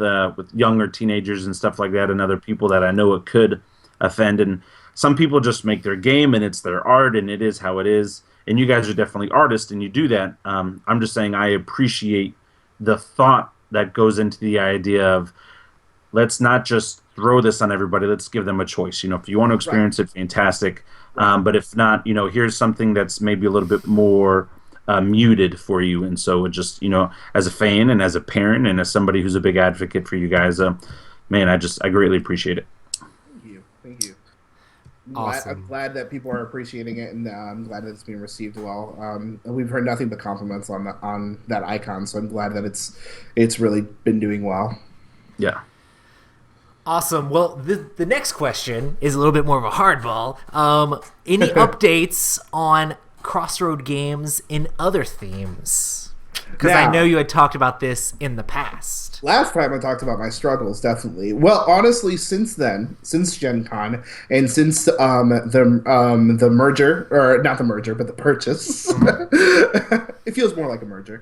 younger teenagers and stuff like that, and other people that I know it could offend. And some people just make their game, and it's their art, and it is how it is. And you guys are definitely artists, and you do that. I'm just saying I appreciate the thought that goes into the idea of, let's not just throw this on everybody. Let's give them a choice. If you want to experience it, fantastic. But if not, here's something that's maybe a little bit more muted for you. And so it just, as a fan and as a parent and as somebody who's a big advocate for you guys, man, I greatly appreciate it. Thank you. Awesome. I'm glad that people are appreciating it, and I'm glad that it's being received well. We've heard nothing but compliments on that icon, so I'm glad that it's really been doing well. Yeah. Awesome. Well, the next question is a little bit more of a hardball. Any updates on Crossroad games in other themes? Because I know you had talked about this in the past. Last time I talked about my struggles, definitely. Well, honestly, since then, since Gen Con, and since the merger, or not the merger, but the purchase, it feels more like a merger.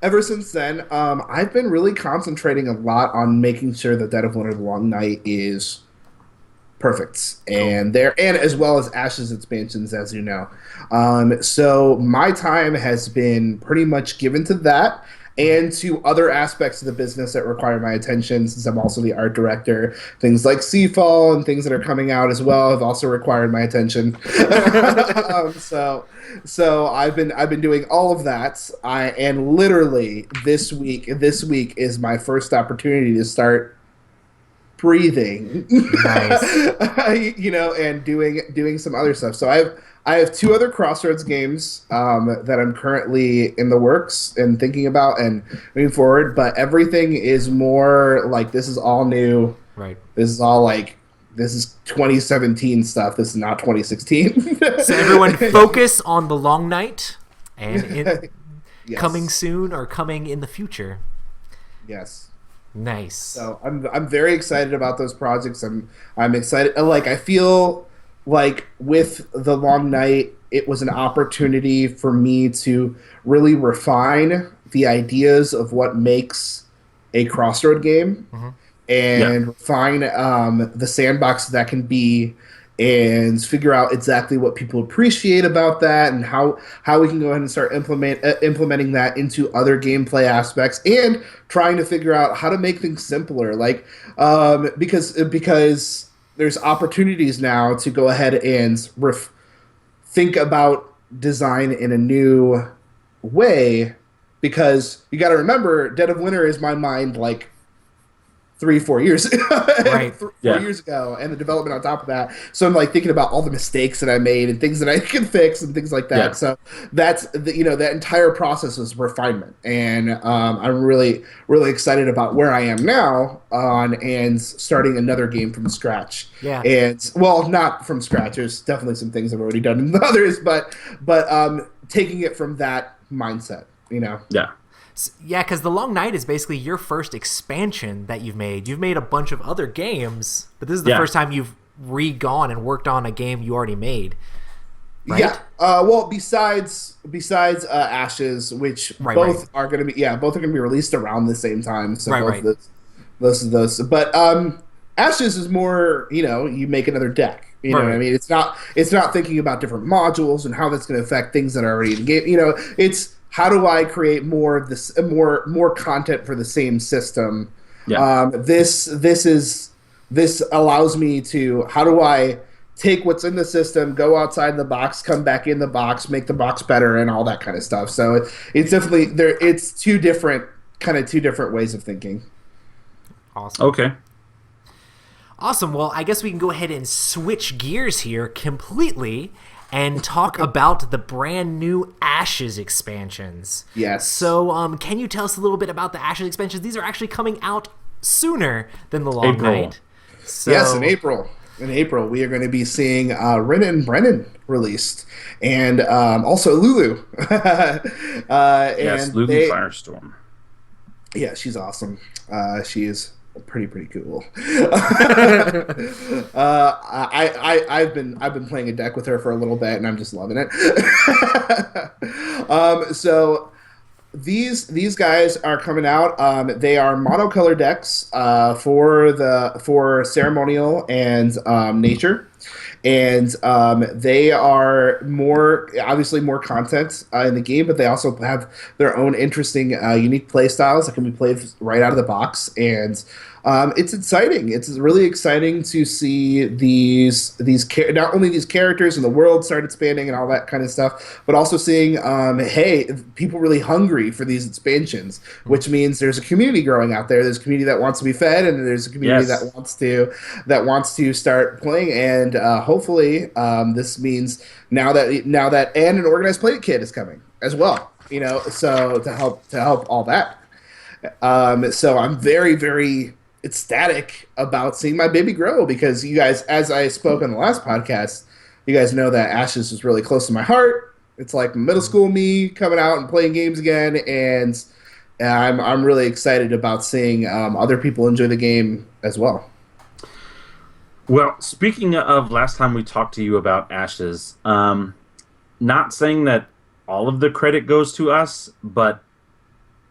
Ever since then, I've been really concentrating a lot on making sure that Dead of Winter: The Long Night is perfect, and as well as Ashes expansions, as you know. So my time has been pretty much given to that and to other aspects of the business that require my attention, since I'm also the art director. Things like Seafall and things that are coming out as well have also required my attention. So I've been doing all of that. And literally this week is my first opportunity to start breathing. Nice. And doing some other stuff. So I have two other Crossroads games that I'm currently in the works and thinking about and moving forward, but everything is more like this is all new. Right. This is all like this is 2017 stuff. This is not 2016. So everyone focus on The Long Night and Yes. coming soon or coming in the future. Yes. Nice. So I'm very excited about those projects. I'm excited. Like I feel like with The Long Night, it was an opportunity for me to really refine the ideas of what makes a Crossroad game and refine the sandbox that can be, and figure out exactly what people appreciate about that and how we can go ahead and start implementing that into other gameplay aspects, and trying to figure out how to make things simpler. Like because there's opportunities now to go ahead and think about design in a new way, because you got to remember Dead of Winter is my mind like 3-4 years Right. 4 years ago, and the development on top of that. So I'm like thinking about all the mistakes that I made and things that I can fix and things like that. Yeah. So that's that entire process was refinement, and I'm really excited about where I am now and starting another game from scratch. Yeah. And well, not from scratch. There's definitely some things I've already done in the others, but taking it from that mindset. Yeah. Yeah, because The Long Night is basically your first expansion that you've made. You've made a bunch of other games, but this is the first time you've gone and worked on a game you already made. Right? Yeah. Well, besides Ashes, which both are going to be released around the same time. So both of those. But Ashes is more, you make another deck. You know what I mean? It's not thinking about different modules and how that's going to affect things that are already in the game. It's how do I create more of this, more content for the same system? Yeah. This allows me to, how do I take what's in the system, go outside the box, come back in the box, make the box better, and all that kind of stuff. So it's definitely there. It's two different ways of thinking. Awesome. Okay. Awesome. Well, I guess we can go ahead and switch gears here completely and talk about the brand new Ashes expansions. Yes. So, can you tell us a little bit about the Ashes expansions? These are actually coming out sooner than The Long Night. So, yes, in April. In April, we are going to be seeing Rin and Brennan released, and also Lulu. Yes, Lulu Firestorm. Yeah, she's awesome. She is pretty cool. I've been playing a deck with her for a little bit, and I'm just loving it. So these guys are coming out. They are monocolor decks for ceremonial and nature. And they are obviously more content in the game, but they also have their own interesting, unique play styles that can be played right out of the box. And it's exciting. It's really exciting to see not only these characters and the world start expanding and all that kind of stuff, but also seeing people really hungry for these expansions, which means there's a community growing out there. There's a community that wants to be fed, and there's a community that wants to start playing. And hopefully, this means now that and an organized play kit is coming as well. So to help all that. So I'm very, very ecstatic about seeing my baby grow, because you guys, as I spoke on the last podcast, you guys know that Ashes is really close to my heart. It's like middle school me coming out and playing games again, and And I'm really excited about seeing other people enjoy the game as well. Well, speaking of last time we talked to you about Ashes, not saying that all of the credit goes to us, but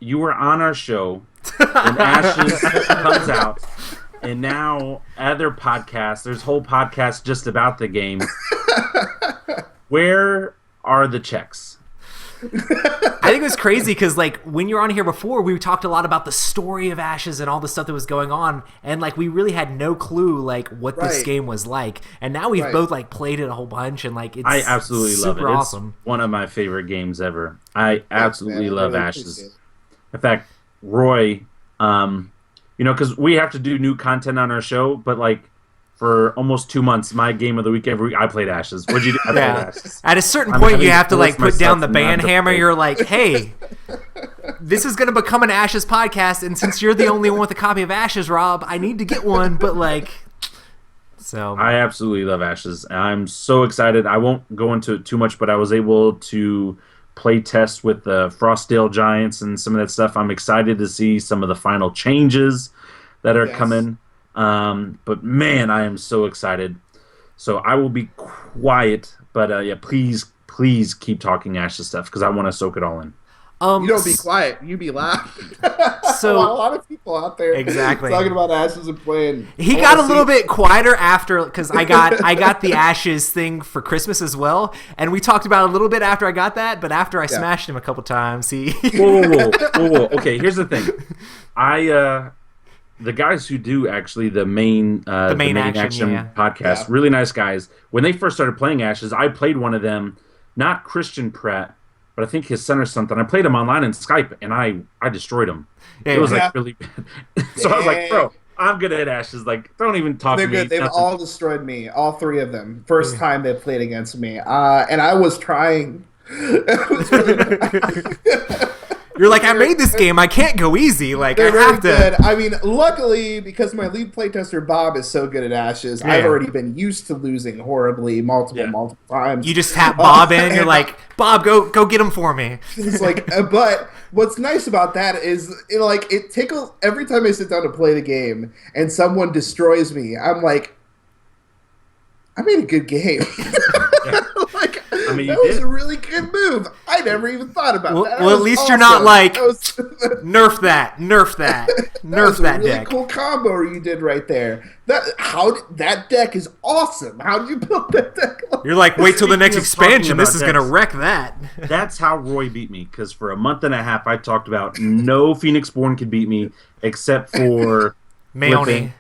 you were on our show when Ashes comes out, and now other podcasts, there's whole podcasts just about the game. Where are the checks? I think it was crazy because, like, when you were on here before, we talked a lot about the story of Ashes and all the stuff that was going on, and like we really had no clue like what this game was like. And now we've both like played it a whole bunch, and like I absolutely love it. Awesome. It's one of my favorite games ever. I absolutely love Ashes. In fact, Roy, because we have to do new content on our show, but like for almost 2 months, my game of the week every week, I played Ashes. What'd you do? I played Ashes. At a certain point, you have to like put down the band hammer. You're like, hey, this is going to become an Ashes podcast, and since you're the only one with a copy of Ashes, Rob, I need to get one. But like, so I absolutely love Ashes. I'm so excited. I won't go into it too much, but I was able to play test with the Frostdale Giants and some of that stuff. I'm excited to see some of the final changes that are coming. But man, I am so excited. So I will be quiet, but please keep talking Ashes stuff because I want to soak it all in. You don't be quiet. You be loud. So a lot of people out there talking about Ashes and playing. He got a little bit quieter after because I got the Ashes thing for Christmas as well, and we talked about it a little bit after I got that. But after I smashed him a couple times, he. Whoa. Okay, here's the thing. The guys who do actually the main action podcast, really nice guys. When they first started playing Ashes, I played one of them, not Christian Pratt, but I think his son or something. I played him online in Skype, and I destroyed him. It was like really bad. So I was like, bro, I'm good at Ashes. Like, don't even talk to me. They're good. They've all destroyed me, all three of them. First time they played against me, and I was trying. You're like, I made this game. I can't go easy. Like, I have to. Good. I mean, luckily, because my lead playtester Bob is so good at Ashes, I've already been used to losing horribly multiple times. You just tap Bob in. You're like, Bob, go get him for me. It's like, but what's nice about that is, it tickles every time I sit down to play the game and someone destroys me. I'm like, I made a good game. That was a really good move. I never even thought about that. Well, at least you're not like, nerf that really deck. Cool combo you did right there. That deck is awesome. How did you build that deck? You're like, wait till the next expansion. This is going to wreck that. That's how Roy beat me, because for a month and a half, I talked about no Phoenixborn could beat me except for Mayoni.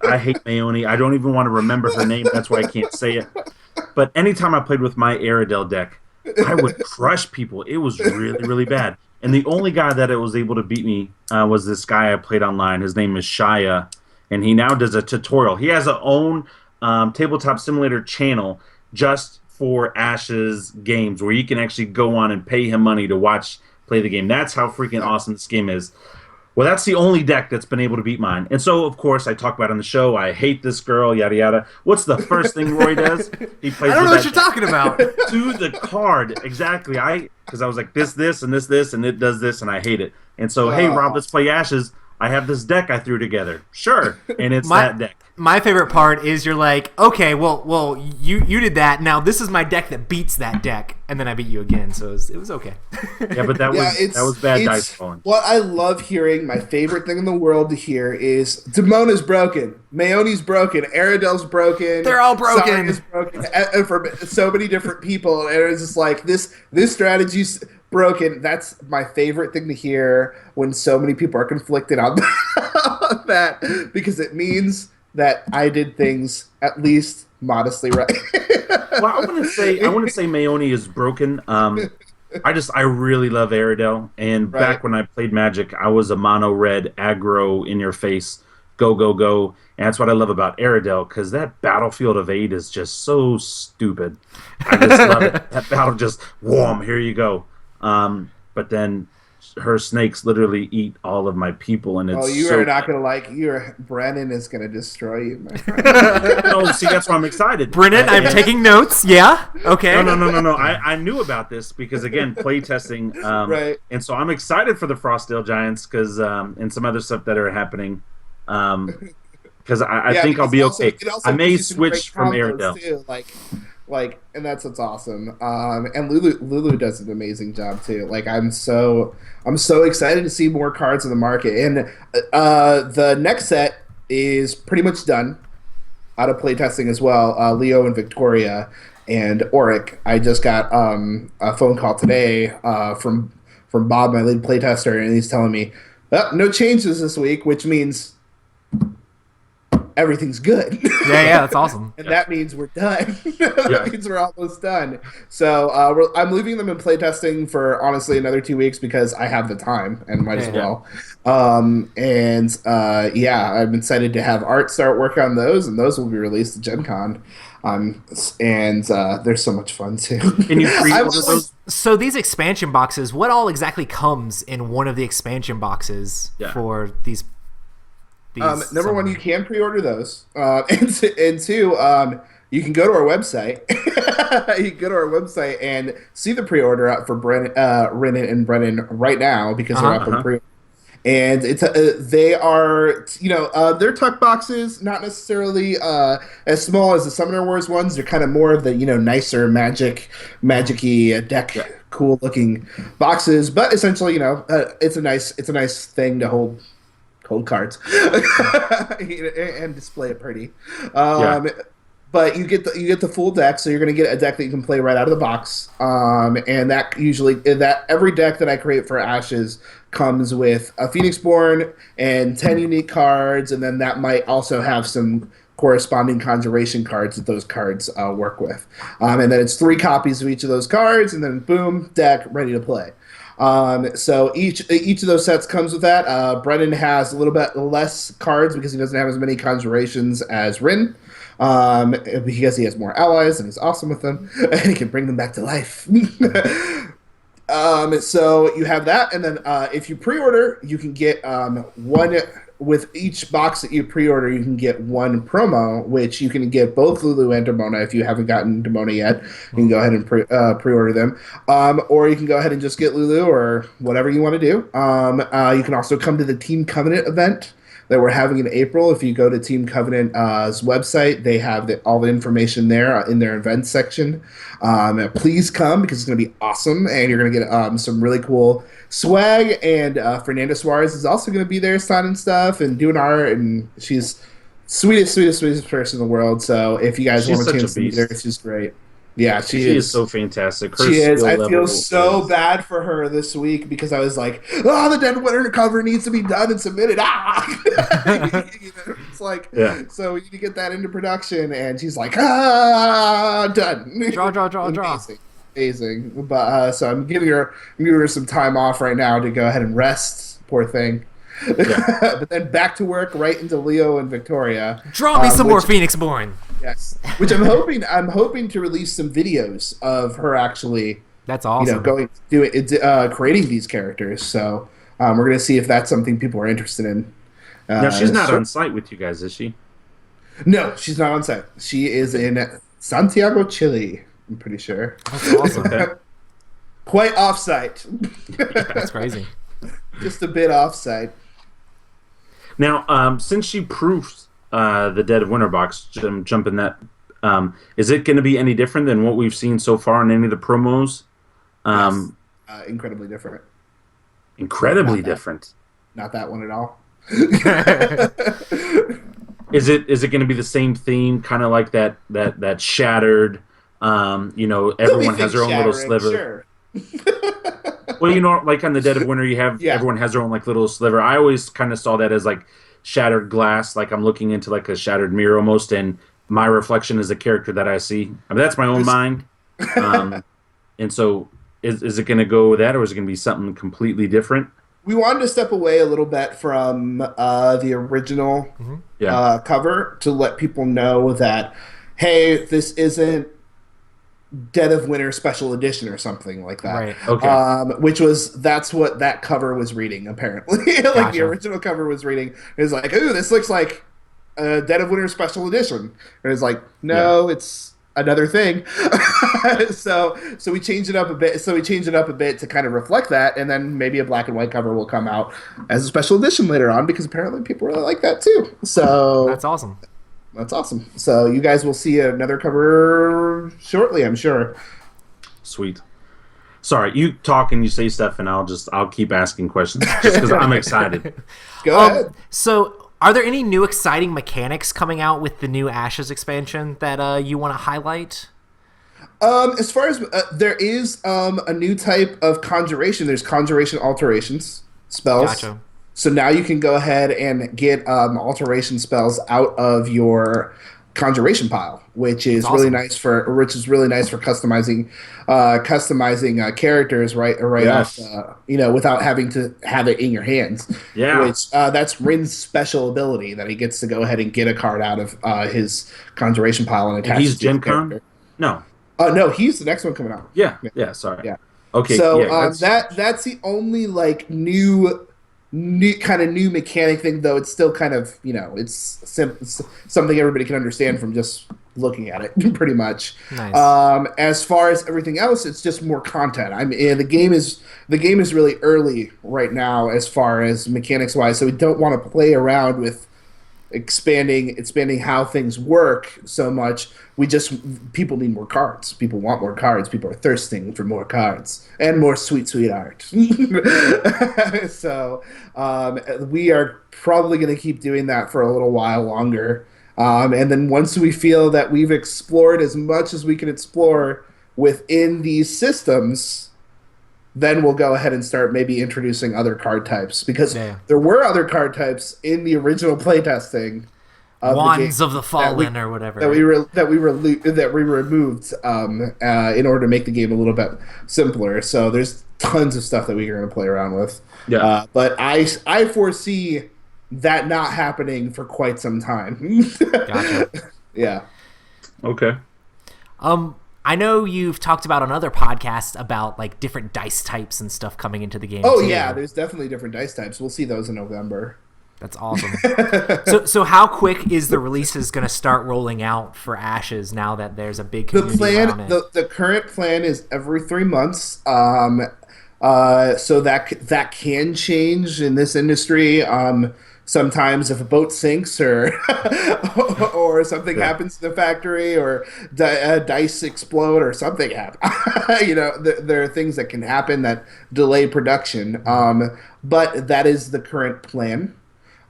I hate Mayoni. I don't even want to remember her name. That's why I can't say it. But anytime I played with my Aerodel deck, I would crush people. It was really, really bad. And the only guy that was able to beat me was this guy I played online. His name is Shia, and he now does a tutorial. He has a own tabletop simulator channel just for Ashes games where you can actually go on and pay him money to play the game. That's how freaking awesome this game is. Well, that's the only deck that's been able to beat mine. And so, of course, I talk about it on the show. I hate this girl, yada, yada. What's the first thing Roy does? He plays I don't know what you're talking about. To the card. Exactly. Because I was like, this, and this, and it does this, and I hate it. And so, hey, Rob, let's play Ashes. I have this deck I threw together. Sure. And it's that deck. My favorite part is you're like, okay, well, you did that. Now this is my deck that beats that deck, and then I beat you again. So it was okay. Yeah, but that was bad dice rolling. What I love hearing, my favorite thing in the world to hear is Damona's broken, Mayoni's broken, Aradel's broken. They're all broken. Is broken, and for so many different people, and it's just like this strategy's broken. That's my favorite thing to hear when so many people are conflicted on that, because it means that I did things at least modestly right. Well, I want to say Mayoni is broken. I really love Aerodel, and back when I played Magic, I was a mono red aggro in your face, go, and that's what I love about Aerodel, because that Battlefield of 8 is just so stupid. I just love it. That battle just, whoom, here you go. But then her snakes literally eat all of my people, and it's you so are not gonna like. Brennan is gonna destroy you, my friend. no, see, that's why I'm excited. Brennan, I'm taking notes. Yeah. Okay. No. I knew about this because again, playtesting. Right. And so I'm excited for the Frostdale Giants because and some other stuff that are happening. Because I think I'll be okay. I may switch from Airedale. Too, and that's what's awesome. And Lulu does an amazing job too. Like I'm so excited to see more cards in the market. And the next set is pretty much done out of playtesting as well. Leo and Victoria and Auric. I just got a phone call today from Bob, my lead playtester, and he's telling me no changes this week, which means everything's good. Yeah, that's awesome. And that means we're done. That means we're almost done. So I'm leaving them in playtesting for honestly another 2 weeks because I have the time and might as well. I'm excited to have Art start work on those, and those will be released at Gen Con. They're so much fun too. Can you pre-order those? So these expansion boxes, what all exactly comes in one of the expansion boxes for these? Number one, you can pre-order those, and two, you can go to our website. You can go to our website and see the pre-order out for Renan and Brennan right now because they're up on pre-order. And it's they are they're tuck boxes, not necessarily as small as the Summoner Wars ones. They're kind of more of the nicer magic-y deck, cool looking boxes. But essentially, it's a nice thing to hold cards and display it pretty. But you get the full deck, so you're going to get a deck that you can play right out of the box. And that every deck that I create for Ashes comes with a Phoenixborn and 10 unique cards, and then that might also have some corresponding conjuration cards that those cards work with. And then it's 3 copies of each of those cards, and then boom, deck ready to play. So each of those sets comes with that. Brennan has a little bit less cards because he doesn't have as many conjurations as Rin. Because he has more allies and he's awesome with them and he can bring them back to life. So you have that, and then if you pre-order, you can get one. With each box that you pre-order, you can get one promo, which you can get both Lulu and Demona. If you haven't gotten Demona yet, you can go ahead and pre-order them. Or you can go ahead and just get Lulu or whatever you want to do. You can also come to the Team Covenant event that we're having in April. If you go to Team Covenant's website, they have all the information there in their events section. Please come because it's going to be awesome, and you're going to get some really cool swag. And Fernanda Suarez is also going to be there signing stuff and doing art, and she's sweetest person in the world. So if you guys want a chance to meet her, she's great. Yeah, she is so fantastic. She is. I feel so bad for her this week because I was like, the Dead Winter cover needs to be done and submitted. It's like, so we need to get that into production, and she's like, done. Draw. Amazing. But so I'm giving her some time off right now to go ahead and rest. Poor thing. But then back to work right into Leo and Victoria. Draw me some more Phoenixborn. Yes, which I'm hoping to release some videos of her actually. That's awesome. Creating these characters. So we're gonna see if that's something people are interested in. Now she's not on site with you guys, is she? No, she's not on site. She is in Santiago, Chile. I'm pretty sure. That's awesome. Quite off-site. That's crazy. Just a bit off-site. Now, since she proofs the Dead of Winter box, jumping that, is it going to be any different than what we've seen so far in any of the promos? Yes. Incredibly different. Incredibly different. Not that one at all. Is it going to be the same theme, kind of like that shattered? Everyone has their own little sliver. Sure. Well, like on the Dead of Winter, you have everyone has their own like little sliver. I always kind of saw that as like shattered glass, like I'm looking into like a shattered mirror almost, and my reflection is the character that I see. I mean, that's my own mind. And so, is it going to go with that, or is it going to be something completely different? We wanted to step away a little bit from the original cover to let people know that, hey, this isn't Dead of Winter Special Edition or something like that. Right. Okay. That's what that cover was reading apparently. Like the Gotcha. original cover was reading. It was like, ooh, this looks like a Dead of Winter Special Edition. And it's like, no, it's another thing. So we changed it up a bit. So we changed it up a bit to kind of reflect that, and then maybe a black and white cover will come out as a special edition later on because apparently people really like that too. So That's awesome. that's awesome. So you guys will see another cover shortly, I'm sure. Sweet. Sorry, you talk and you say stuff, and I'll keep asking questions just because I'm excited. Go ahead. So, are there any new exciting mechanics coming out with the new Ashes expansion that you want to highlight? As far as there is a new type of conjuration. There's conjuration alterations spells. Gotcha. So now you can go ahead and get alteration spells out of your conjuration pile, which is awesome. really nice for customizing characters right Yes. off without having to have it in your hands. Yeah. Which that's Rin's special ability that he gets to go ahead and get a card out of his conjuration pile and attach And he's it to his Gen Con? character. No. No, he's the next one coming out. Yeah. Sorry. Yeah. Okay. So yeah, that's the only like new kind of new mechanic thing, though it's still kind of it's something everybody can understand from just looking at it, pretty much. Nice. As far as everything else, it's just more content. The game is really early right now as far as mechanics wise, so we don't want to play around with expanding how things work so much. People need more cards. People want more cards. People are thirsting for more cards and more sweet art. So we are probably going to keep doing that for a little while longer. And then once we feel that we've explored as much as we can explore within these systems, then we'll go ahead and start maybe introducing other card types, because there were other card types in the original playtesting of Wands of the Fallen or whatever. that we removed in order to make the game a little bit simpler. So there's tons of stuff that we're going to play around with. Yeah. But I foresee that not happening for quite some time. Gotcha. Yeah. Okay. I know you've talked about on other podcasts about like different dice types and stuff coming into the game. Oh too. yeah, there's definitely different dice types. We'll see those in November. That's awesome. So how quick is the releases going to start rolling out for Ashes now that there's a big community around it? The current plan is every 3 months. So that can change in this industry. Sometimes if a boat sinks or or something happens to the factory or dice explode or something happens, there are things that can happen that delay production. But that is the current plan.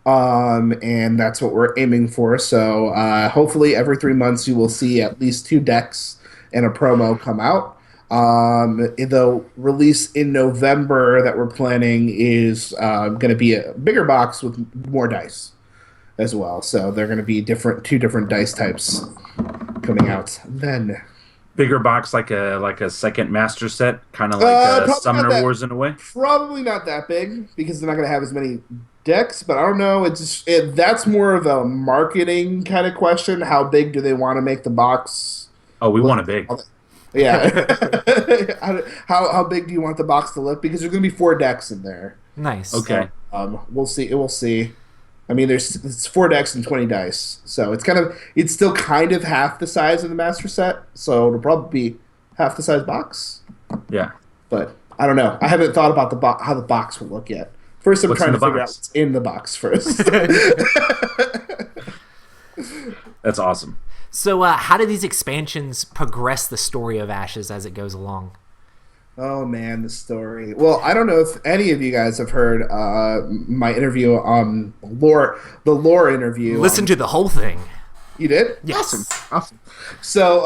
And that's what we're aiming for. So hopefully every 3 months you will see at least 2 decks and a promo come out. The release in November that we're planning is going to be a bigger box with more dice as well. So they're going to be two different dice types coming out then. Bigger box, like a second master set, kind of like Summoner Wars in a way. Probably not that big because they're not going to have as many decks. But I don't know. That's more of a marketing kind of question. How big do they want to make the box? Oh, we want it big. Yeah. How big do you want the box to look? Because there's going to be 4 decks in there. Nice. Okay. We'll see. We'll see. I mean, it's 4 decks and 20 dice, so it's still kind of half the size of the master set. So it'll probably be half the size box. Yeah. But I don't know. I haven't thought about how the box will look yet. First, I'm trying to figure out what's in the box first. That's awesome. So how do these expansions progress the story of Ashes as it goes along? Oh man, the story. Well, I don't know if any of you guys have heard my interview on the lore interview. Listen to the whole thing. You did? Yes. Awesome. So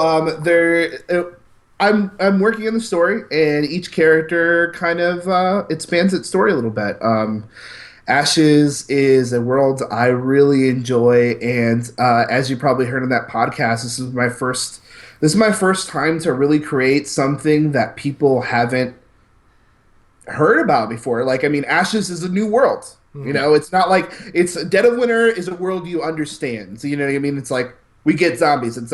I'm working on the story, and each character kind of expands its story a little bit. Ashes is a world I really enjoy, and as you probably heard in that podcast, this is my first time to really create something that people haven't heard about before. Like, I mean, Ashes is a new world. Mm-hmm. It's not like Dead of Winter is a world you understand. So, you know what I mean? It's like we get zombies, and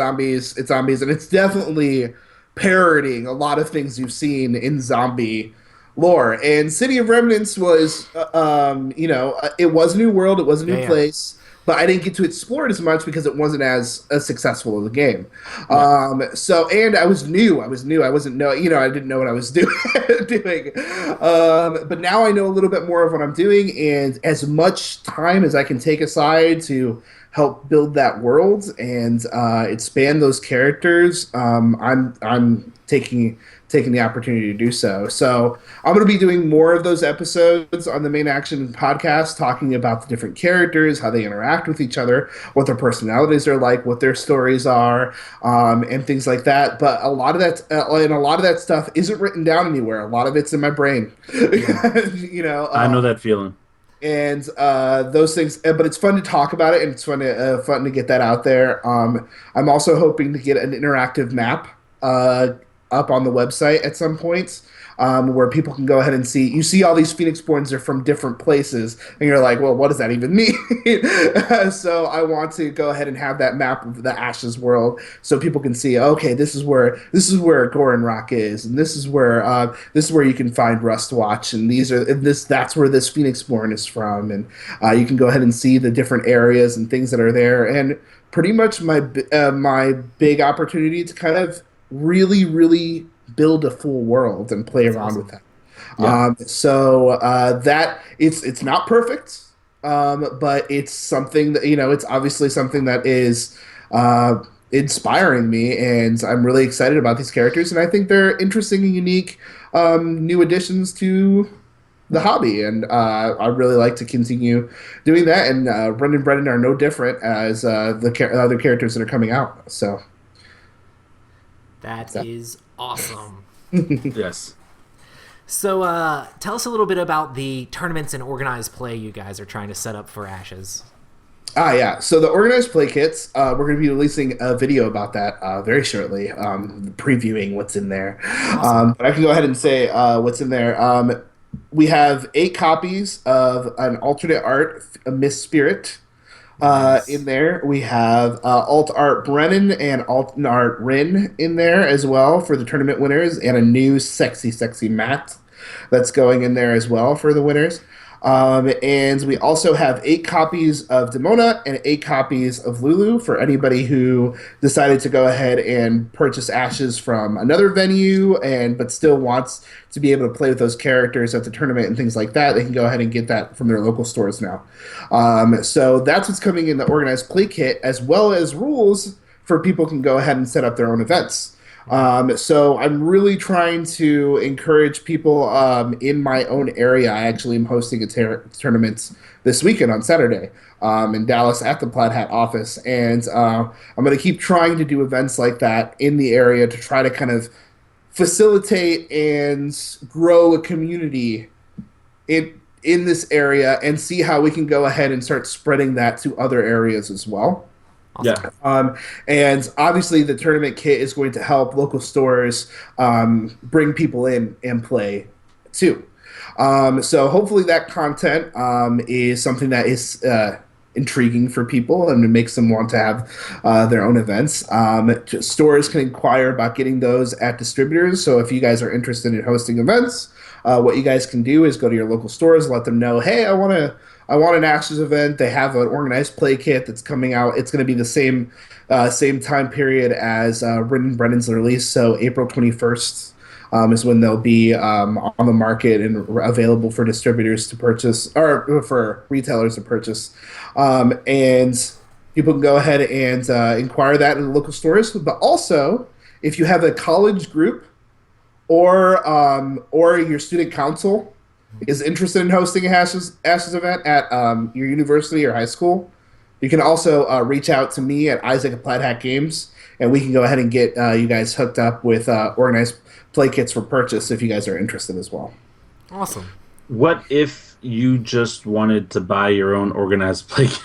it's definitely parodying a lot of things you've seen in zombie lore. And City of Remnants was, it was a new world, it was a new place, but I didn't get to explore it as much because it wasn't as successful of a game. And I was new. I wasn't I didn't know what I was doing. But now I know a little bit more of what I'm doing, and as much time as I can take aside to help build that world and expand those characters, I'm taking the opportunity to do so. So I'm going to be doing more of those episodes on the Main Action podcast, talking about the different characters, how they interact with each other, what their personalities are like, what their stories are, and things like that. But a lot of that stuff isn't written down anywhere. A lot of it's in my brain. I know that feeling. And those things, but it's fun to talk about it, and it's fun to get that out there. I'm also hoping to get an interactive map up on the website at some point, where people can go ahead and see. You see all these Phoenixborns are from different places, and you're like, well, what does that even mean? So I want to go ahead and have that map of the Ashes world, so people can see. Okay, this is where Goran Rock is, and this is where you can find Rustwatch, and that's where this Phoenixborn is from, and you can go ahead and see the different areas and things that are there, and pretty much my big opportunity to kind of really, really build a full world and play around with that. Yeah. That it's not perfect, but it's something that, it's obviously something that is inspiring me, and I'm really excited about these characters, and I think they're interesting and unique new additions to the hobby, and I really like to continue doing that, and Brendan and Brendan are no different as the other characters that are coming out, so... That is awesome. Yes. So tell us a little bit about the tournaments and organized play you guys are trying to set up for Ashes. Yeah. So the organized play kits, we're going to be releasing a video about that very shortly, previewing what's in there. Awesome. But I can go ahead and say what's in there. We have 8 copies of an alternate art, Miss Spirit. Nice. In there, we have alt art Brennan and alt art Rin in there as well for the tournament winners, and a new sexy Matt that's going in there as well for the winners. And we also have 8 copies of Demona and 8 copies of Lulu for anybody who decided to go ahead and purchase Ashes from another venue but still wants to be able to play with those characters at the tournament and things like that. They can go ahead and get that from their local stores now. So that's what's coming in the organized play kit, as well as rules for people can go ahead and set up their own events. So I'm really trying to encourage people in my own area. I actually am hosting a tournament this weekend on Saturday in Dallas at the Plaid Hat office. And I'm going to keep trying to do events like that in the area to try to kind of facilitate and grow a community in this area, and see how we can go ahead and start spreading that to other areas as well. Yeah. And obviously the tournament kit is going to help local stores bring people in and play too. So hopefully that content is something that is intriguing for people and it makes them want to have their own events. Stores can inquire about getting those at distributors. So if you guys are interested in hosting events, what you guys can do is go to your local stores, let them know, hey, I want an Ashes event. They have an organized play kit that's coming out. It's going to be the same time period as Brennan's release, so April 21st is when they'll be on the market and available for distributors to purchase, or for retailers to purchase. And people can go ahead and inquire that in the local stores. But also, if you have a college group or your student council is interested in hosting a Ashes event at your university or high school, you can also reach out to me at Isaac at Plaid Hat Games, and we can go ahead and get you guys hooked up with organized play kits for purchase if you guys are interested as well. Awesome. What if you just wanted to buy your own organized play kit?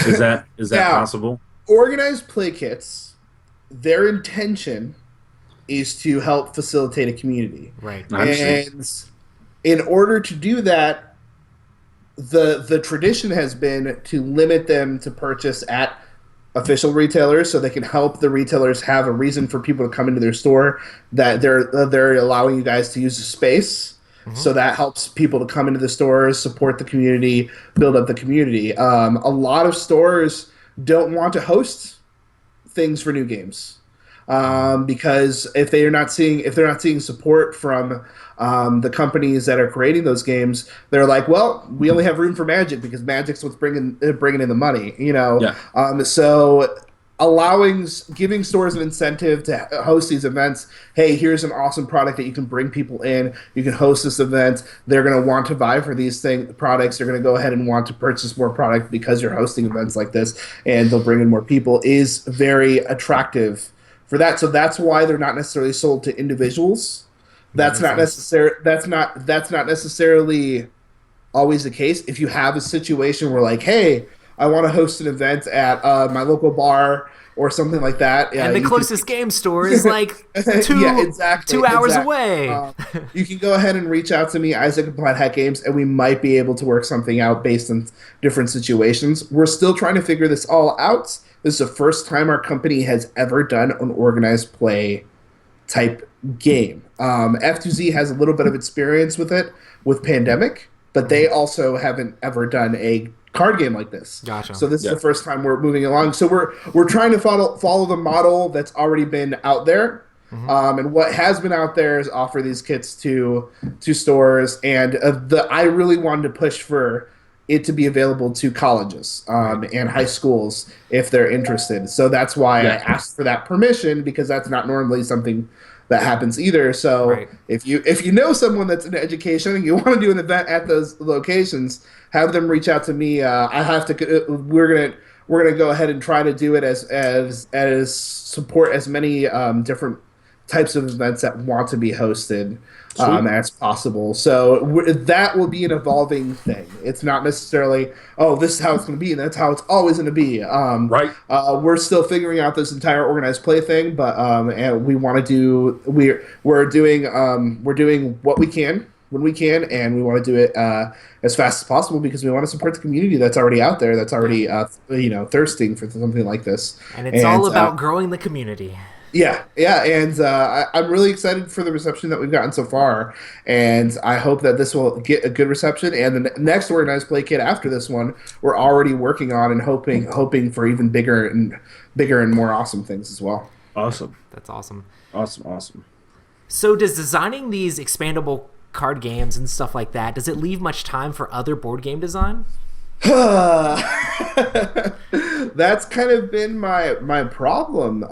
Is that possible? Organized play kits, their intention is to help facilitate a community. Right. And in order to do that, the tradition has been to limit them to purchase at official retailers, so they can help the retailers have a reason for people to come into their store, that they're allowing you guys to use the space. So that helps people to come into the stores, support the community, build up the community. A lot of stores don't want to host things for new games, because if they're not seeing support from the companies that are creating those games, they're like, well, we only have room for Magic because Magic's what's bringing in the money, you know. Yeah. So giving stores an incentive to host these events. Hey, here's an awesome product that you can bring people in. You can host this event. They're going to want to buy for these products. They're going to go ahead and want to purchase more product because you're hosting events like this, and they'll bring in more people. Is very attractive for that. So that's why they're not necessarily sold to individuals. That's not necessarily always the case. If you have a situation where, like, hey, I want to host an event at my local bar or something like that, and the closest game store is like 2 hours away. You can go ahead and reach out to me, Isaac at Plaid Hat Games, and we might be able to work something out based on different situations. We're still trying to figure this all out. This is the first time our company has ever done an organized play type game. F2Z has a little bit of experience with it with Pandemic, but they also haven't ever done a card game like this. Gotcha. So this is the first time we're moving along. So we're trying to follow the model that's already been out there. And what has been out there is offer these kits to stores, and I really wanted to push for it to be available to colleges and high schools if they're interested. So that's why I asked for that permission, because that's not normally something that happens either. So if you know someone that's in education and you want to do an event at those locations, have them reach out to me. We're gonna go ahead and try to do it as support as many different types of events that want to be hosted as possible. So that will be an evolving thing. It's not necessarily, oh, this is how it's going to be, and that's how it's always going to be. We're still figuring out this entire organized play thing, but and we want to do we're doing what we can when we can, and we want to do it as fast as possible because we want to support the community that's already out there, that's already thirsting for something like this. And it's all about growing the community. Yeah, and I'm really excited for the reception that we've gotten so far, and I hope that this will get a good reception. And the next organized play kit after this one, we're already working on and hoping for even bigger and more awesome things as well. Awesome. That's awesome. Awesome. So does designing these expandable card games and stuff like that, does it leave much time for other board game design? That's kind of been my problem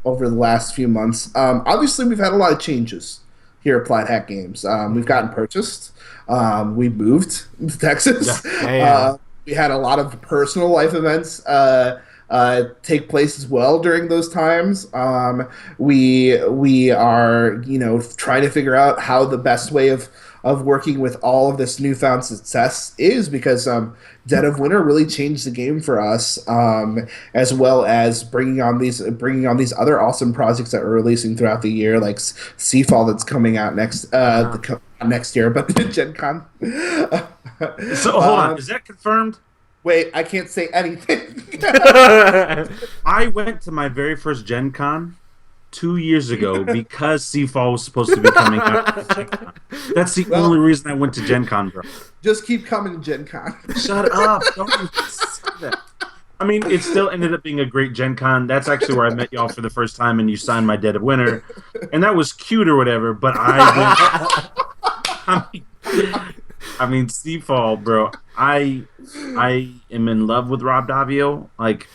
over the last few months. Obviously, we've had a lot of changes here at Plaid Hat Games. We've gotten purchased. We moved to Texas. We had a lot of personal life events take place as well during those times. We are trying to figure out how the best way of working with all of this newfound success is, because Dead of Winter really changed the game for us, as well as bringing on these other awesome projects that we're releasing throughout the year, like Seafall that's coming out next year, but Gen Con. So hold on, is that confirmed? Wait, I can't say anything. I went to my very first Gen Con 2 years ago because Seafall was supposed to be coming out. That's the only reason I went to Gen Con, bro. Just keep coming to Gen Con. Shut up. Don't even say that. I mean, it still ended up being a great Gen Con. That's actually where I met y'all for the first time, and you signed my Dead of Winter. And that was cute or whatever, but I mean, Seafall, bro. I am in love with Rob Davio. Like,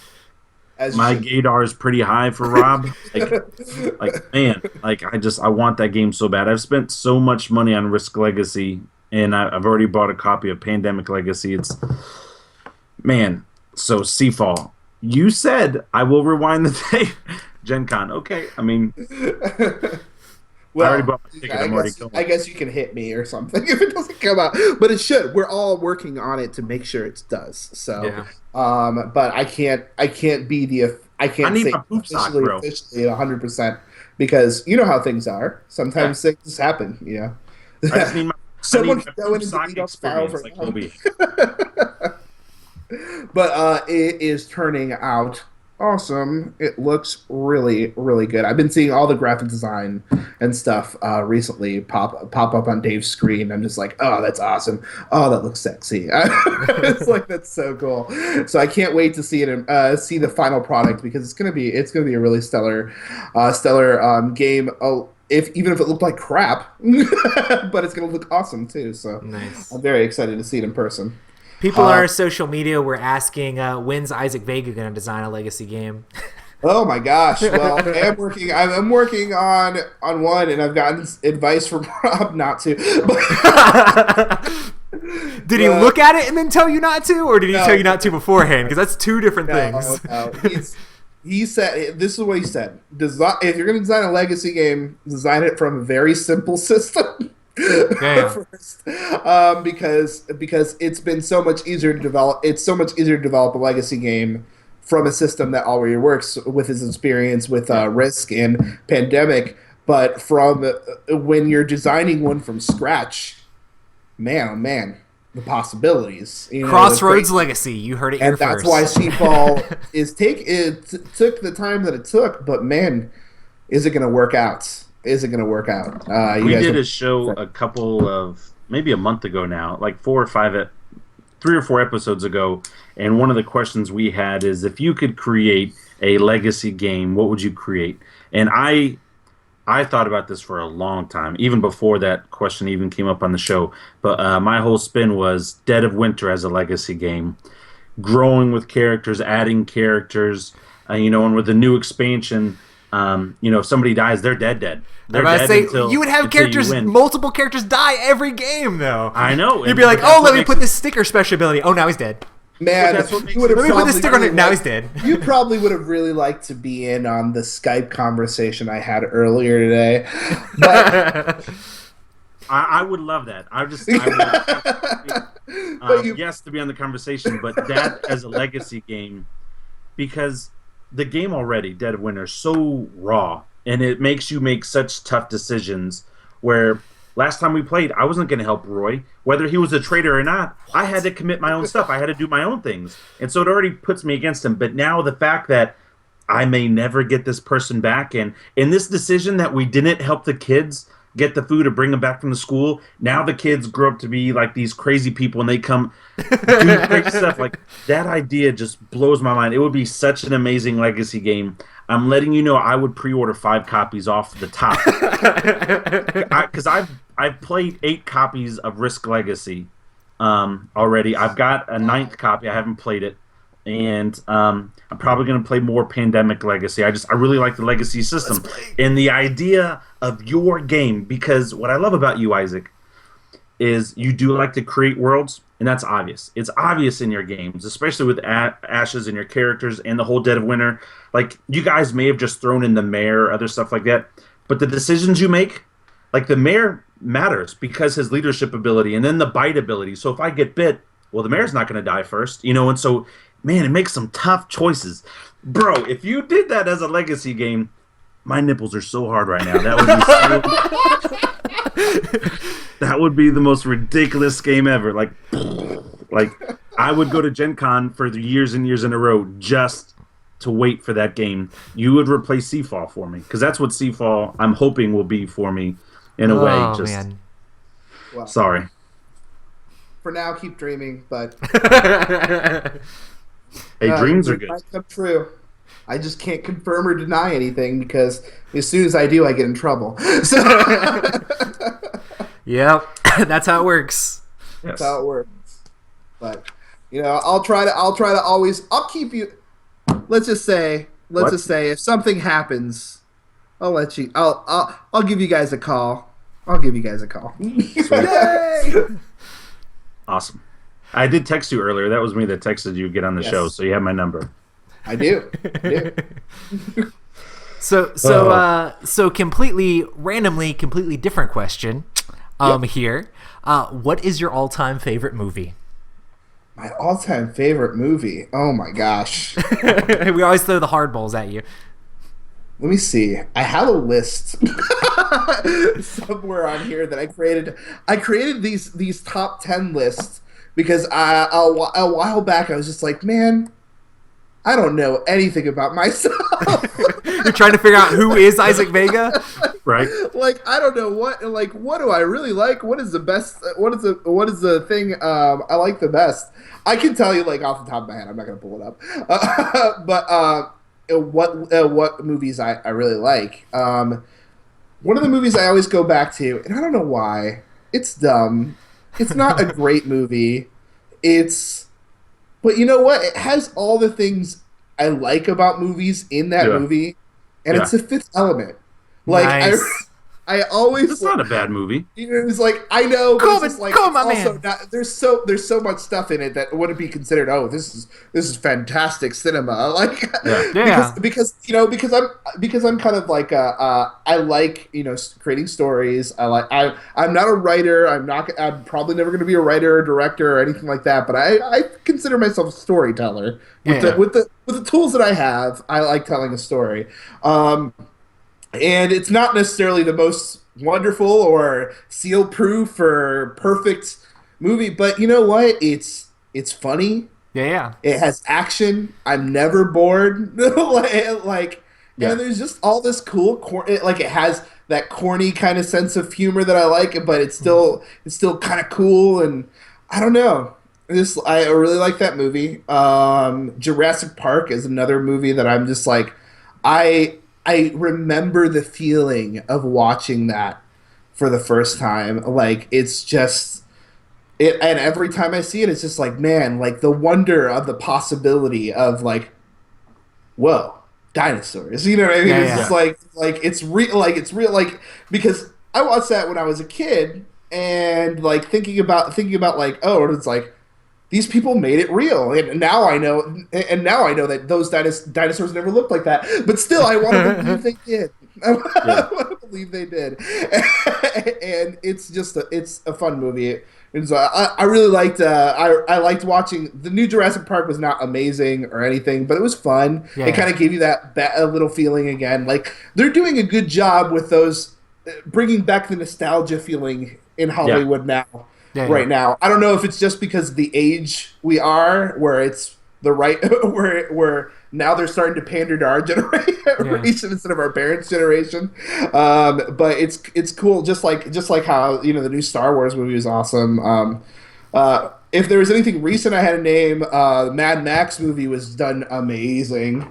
my gaydar is pretty high for Rob. I want that game so bad. I've spent so much money on Risk Legacy, and I've already bought a copy of Pandemic Legacy. So Seafall. You said I will rewind the tape. Gen Con. Okay, I mean... Well, I already bought my ticket. I guess you can hit me or something if it doesn't come out, but it should. We're all working on it to make sure it does. So, but I can't be the. I can't say officially 100% because you know how things are. Sometimes things happen. I just need my someone can go in and delete our file for but it is turning out awesome. It looks really, really good. I've been seeing all the graphic design and stuff recently pop up on Dave's screen. I'm just like, oh, that's awesome. Oh, that looks sexy. It's like that's so cool. So I can't wait to see it, see the final product because it's gonna be a really stellar game. Oh, even if it looked like crap, but it's gonna look awesome too. So Nice. I'm very excited to see it in person. People on our social media were asking, when's Isaac Vega going to design a legacy game? Oh my gosh! Well, I'm working on one, and I've gotten advice from Rob not to. Did he look at it and then tell you not to, or did he tell you not to beforehand? Because that's two different things. No. He said this is what he said: if you're going to design a legacy game, design it from a very simple system. First, because it's been so much easier to develop. It's so much easier to develop a legacy game from a system that already works with his experience with Risk and Pandemic. But from when you're designing one from scratch, man, oh man, the possibilities. Crossroads Legacy, you heard it here and that's first. why Seafall took the time that it took. But man, is it going to work out? Is it going to work out? We did a show a couple of maybe a month ago now, like 3 or 4 episodes ago, and one of the questions we had is if you could create a legacy game, what would you create? And I thought about this for a long time, even before that question even came up on the show. But my whole spin was Dead of Winter as a legacy game, growing with characters, adding characters, and with the new expansion. If somebody dies, they're dead. They're dead until you would have multiple characters die every game, though. I know. You'd be like, oh, let me put this sticker special ability. Oh, now he's dead. Man, let me put this sticker on it. Now he's dead. You probably would have really liked to be in on the Skype conversation I had earlier today. But I would love that. Yes, to be on the conversation, but that as a legacy game, because the game already, Dead of Winter, is so raw, and it makes you make such tough decisions where last time we played, I wasn't going to help Roy. Whether he was a traitor or not, I had to commit my own stuff. I had to do my own things. And so it already puts me against him. But now the fact that I may never get this person back, and in this decision that we didn't help the kids get the food or bring them back from the school, now the kids grow up to be like these crazy people and they come do crazy stuff. Like, that idea just blows my mind. It would be such an amazing legacy game. I'm letting you know I would pre-order 5 copies off the top. Because I've played 8 copies of Risk Legacy already. I've got a 9th copy. I haven't played it. And I'm probably going to play more Pandemic Legacy. I really like the Legacy system. And the idea of your game, because what I love about you, Isaac, is you do like to create worlds, and that's obvious. It's obvious in your games, especially with Ashes and your characters and the whole Dead of Winter. Like, you guys may have just thrown in the mayor or other stuff like that, but the decisions you make, like the mayor matters because his leadership ability and then the bite ability. So if I get bit, well, the mayor's not going to die first, and so, man, it makes some tough choices. Bro, if you did that as a legacy game, my nipples are so hard right now. That would be the most ridiculous game ever. Like I would go to Gen Con for the years and years in a row just to wait for that game. You would replace Seafall for me, because that's what Seafall I'm hoping will be for me in a way. Just man. Well, sorry. For now, keep dreaming, but hey, dreams are good. Might come true. I just can't confirm or deny anything because as soon as I do, I get in trouble. So yep, that's how it works. That's how it works. But I'll try to always. I'll keep you. Let's just say if something happens, I'll let you. I'll give you guys a call. Yay! Awesome. I did text you earlier. That was me that texted you get on the show, so you have my number. I do. So completely randomly, completely different question. Here, what is your all-time favorite movie? My all-time favorite movie. Oh my gosh. We always throw the hardballs at you. Let me see. I have a list somewhere on here that I created. I created these top 10 lists because a while back I was just like, man, I don't know anything about myself. You're trying to figure out who is Isaac Vega? Right? Like I don't know what do I really like? What is the best? What is the thing I like the best? I can tell you like off the top of my head. I'm not gonna pull it up, but what movies I really like. One of the movies I always go back to, and I don't know why. It's dumb. It's not a great movie. But you know what? It has all the things I like about movies in that movie, and it's The Fifth Element. Like Nice. I always. It's not a bad movie. You know, it's like I know, but Cool, it's just like cool, my also man. not, there's so much stuff in it that wouldn't be considered. Oh, this is fantastic cinema. Like Yeah. because I'm kind of like I like creating stories. I'm not a writer. I'm probably never going to be a writer or director or anything like that. But I consider myself a storyteller with the tools that I have. I like telling a story. And it's not necessarily the most wonderful or seal proof or perfect movie, but you know what? It's funny. Yeah. It has action. I'm never bored. And there's just all this cool like it has that corny kind of sense of humor that I like, but it's still kind of cool, and I don't know. I really like that movie. Jurassic Park is another movie that I'm just like I remember the feeling of watching that for the first time. Like it's just and every time I see it, it's just like, man, like the wonder of the possibility of like, whoa, dinosaurs. You know what I mean? Yeah, It's yeah. just like it's real like because I watched that when I was a kid and like thinking about like, oh, it's like these people made it real, and now I know that those dinosaurs never looked like that. But still, I want to believe they did. I want to believe they did, and it's a fun movie. And so I really liked I liked watching the new Jurassic Park. Was not amazing or anything, but it was fun. Yeah. It kind of gave you that a little feeling again. Like they're doing a good job with those, bringing back the nostalgia feeling in Hollywood now. Right now, I don't know if it's just because the age we are, where it's the right, where now they're starting to pander to our generation instead of our parents' generation. But it's cool, just like how the new Star Wars movie is awesome. If there was anything recent I had to name, the Mad Max movie was done amazingly.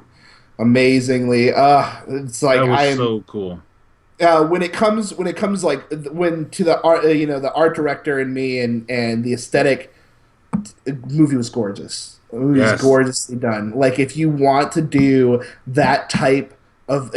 It's like That was so cool. When it comes like when to the art, the art director and me and the aesthetic, movie was gorgeous. The movie was gorgeously done. Like if you want to do that type of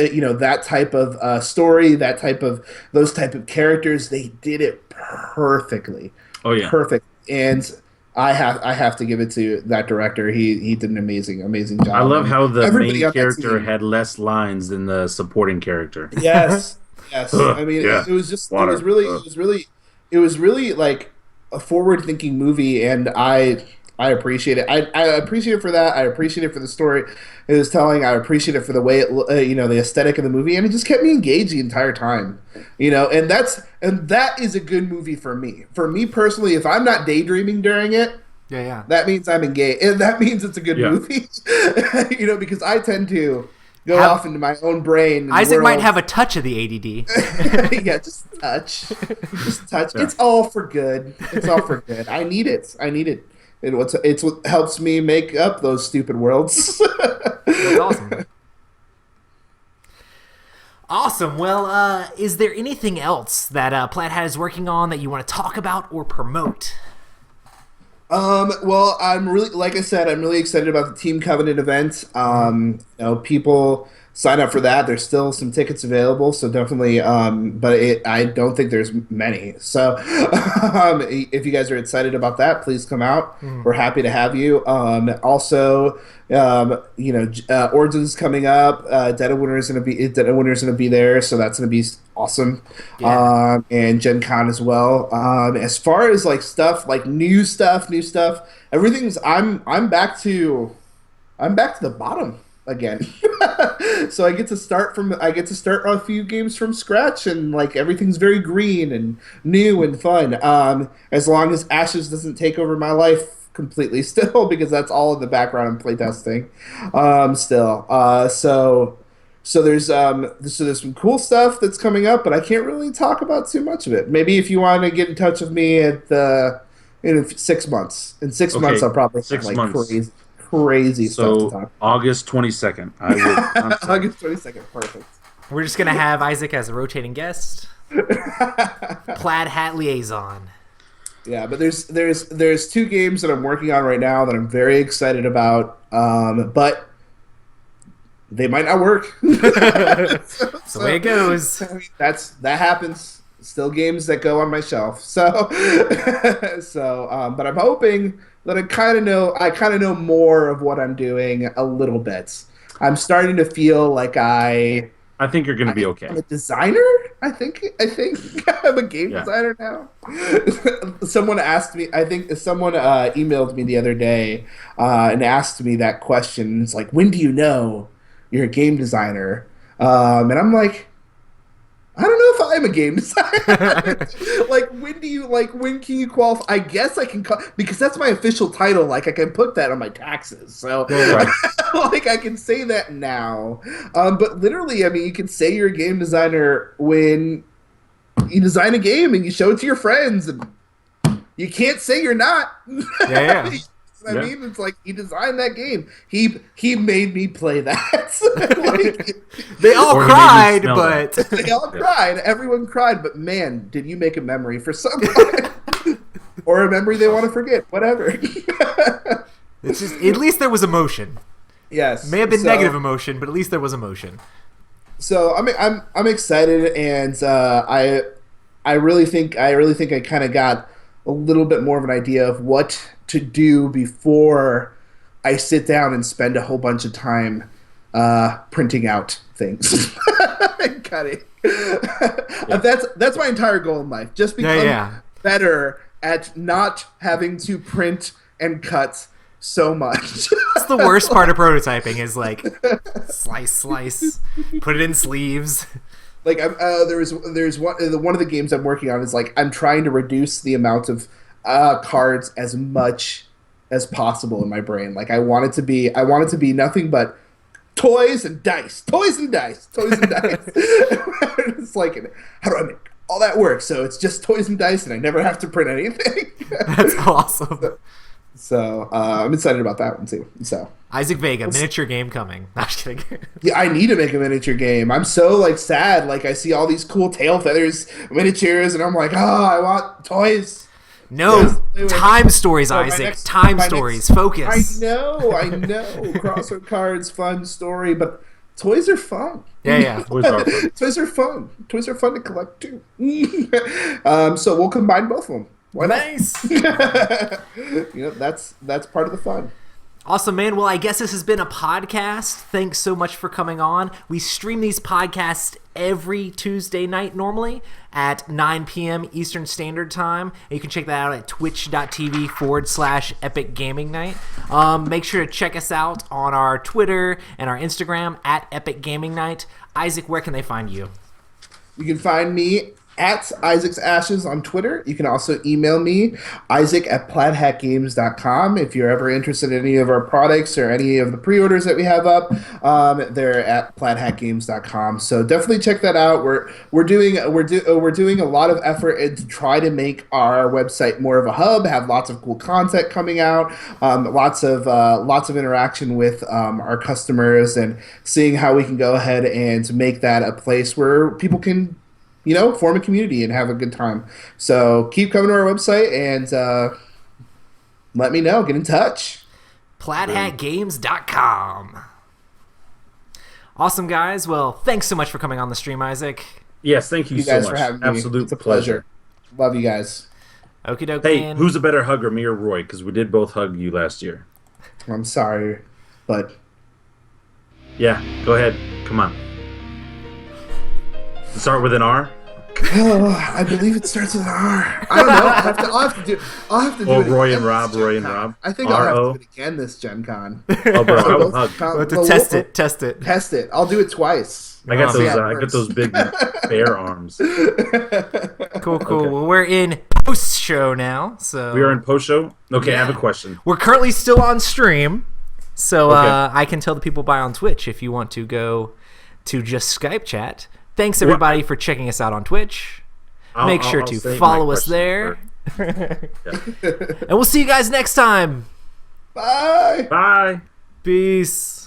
story, that type of those type of characters, they did it perfectly. Oh yeah, perfect. And I have to give it to that director. He did an amazing job. I love how the Everybody main on that character team- had less lines than the supporting character. Yes. I mean, Yeah. it was just Water. it was really like a forward-thinking movie, and I appreciate it. I appreciate it for that. I appreciate it for the story it was telling. I appreciate it for the way it, the aesthetic of the movie, and it just kept me engaged the entire time. And that is a good movie for me. For me personally, if I'm not daydreaming during it, that means I'm engaged, and that means it's a good movie. Because I tend to go off into my own brain. Isaac might have a touch of the ADD. Yeah, just touch. Yeah. It's all for good. I need it. It's what helps me make up those stupid worlds. That's awesome. Awesome. Well, is there anything else that Plaid Hat is working on that you want to talk about or promote? Well, I'm really excited about the Team Covenant event. People sign up for that. There's still some tickets available, so definitely. But I don't think there's many. So, if you guys are excited about that, please come out. We're happy to have you. Also, Origin's coming up. Dead of Winter's gonna be there, so that's gonna be awesome. Yeah. And Gen Con as well. As far as like stuff, like new stuff, everything's I'm back to the bottom. again. So I get to start a few games from scratch, and like everything's very green and new and fun. As long as Ashes doesn't take over my life completely, still, because that's all in the background I'm playtesting. Still, so there's some cool stuff that's coming up, but I can't really talk about too much of it. Maybe if you want to get in touch with me in 6 months. In 6 months, I'll probably have like crazy stuff to talk. August 22nd. I will. August 22nd, perfect. We're just gonna have Isaac as a rotating guest. Plaid hat liaison. Yeah, but there's 2 games that I'm working on right now that I'm very excited about, but they might not work. That's the way it goes. That happens. Still games that go on my shelf. So, but I'm hoping that I kind of know more of what I'm doing a little bit. I'm starting to feel like I think you're going to be okay. I'm a designer. I think I'm a game designer now. Someone asked me. I think someone emailed me the other day and asked me that question. It's like, when do you know you're a game designer? And I'm like, I don't know if I'm a game designer. when can you qualify? I guess I can because that's my official title. Like I can put that on my taxes. So right. like I can say that now. But literally, I mean, you can say you're a game designer when you design a game and you show it to your friends, and you can't say you're not. Yeah. I mean, it's like he designed that game. He made me play that. Like, they all cried, but they all cried. Everyone cried, but man, did you make a memory for someone, or a memory they want to forget? Whatever. It's just at least there was emotion. Yes, may have been negative emotion, but at least there was emotion. So I'm excited, and I really think I kind of got a little bit more of an idea of what to do before I sit down and spend a whole bunch of time printing out things and cutting. That's my entire goal in life. Just become better at not having to print and cut so much. That's the worst part of prototyping is like slice, put it in sleeves. Like there's one of the games I'm working on is like I'm trying to reduce the amount of cards as much as possible in my brain. Like I want it to be nothing but toys and dice. It's like, how do I make all that work so it's just toys and dice and I never have to print anything? That's awesome. So I'm excited about that one too. So Isaac Vega, miniature game coming. No, I'm just kidding. Yeah, I need to make a miniature game. I'm so like sad. Like I see all these cool tail feathers miniatures, and I'm like, I want toys. No, time stories, Isaac. Time stories. Focus. I know. Crossword cards, fun story, but toys are fun. Yeah. Toys are fun. Toys are fun to collect too. So we'll combine both of them. Why not? Nice. That's part of the fun. Awesome, man. Well, I guess this has been a podcast. Thanks so much for coming on. We stream these podcasts every Tuesday night normally at 9 p.m. Eastern Standard Time. And you can check that out at twitch.tv/Epic Gaming Night. Make sure to check us out on our Twitter and our Instagram at Epic Gaming Night. Isaac, where can they find you? You can find me at Isaac's Ashes on Twitter. You can also email me, Isaac@plaidhatgames.com. If you're ever interested in any of our products or any of the pre-orders that we have up, they're at plaidhatgames.com. So definitely check that out. We're doing a lot of effort to try to make our website more of a hub, have lots of cool content coming out, lots of interaction with our customers, and seeing how we can go ahead and make that a place where people can form a community and have a good time. So keep coming to our website and let me know. Get in touch. plaidhatgames.com. Awesome, guys. Well, thanks so much for coming on the stream, Isaac. Yes, thank you so much. For having me. Absolute It's a pleasure. Love you guys. Okie dokie. Hey, who's a better hugger, me or Roy? Because we did both hug you last year. I'm sorry, but... Yeah, go ahead. Come on. Start with an R? Oh, I believe it starts with R. I don't know. I'll have to do Oh, it Roy again and Rob, this Roy Gen and Con. Rob. I think I'll have to R.O. do it again this Gen Con. Oh, bro, I will hug. We'll have to test it. Test it. Test it. I'll do it twice. I got Oh, those. man. I got those big bear arms. Cool. Okay. Well, we're in post show now, so We are in post show. Okay, I have a question. we're currently still on stream, so Okay. I can tell the people by on Twitch if you want to go to just Skype chat. Thanks everybody for checking us out on Twitch. Make sure I'll to save follow my us question there, Yeah. and we'll see you guys next time. Bye. Bye. Peace.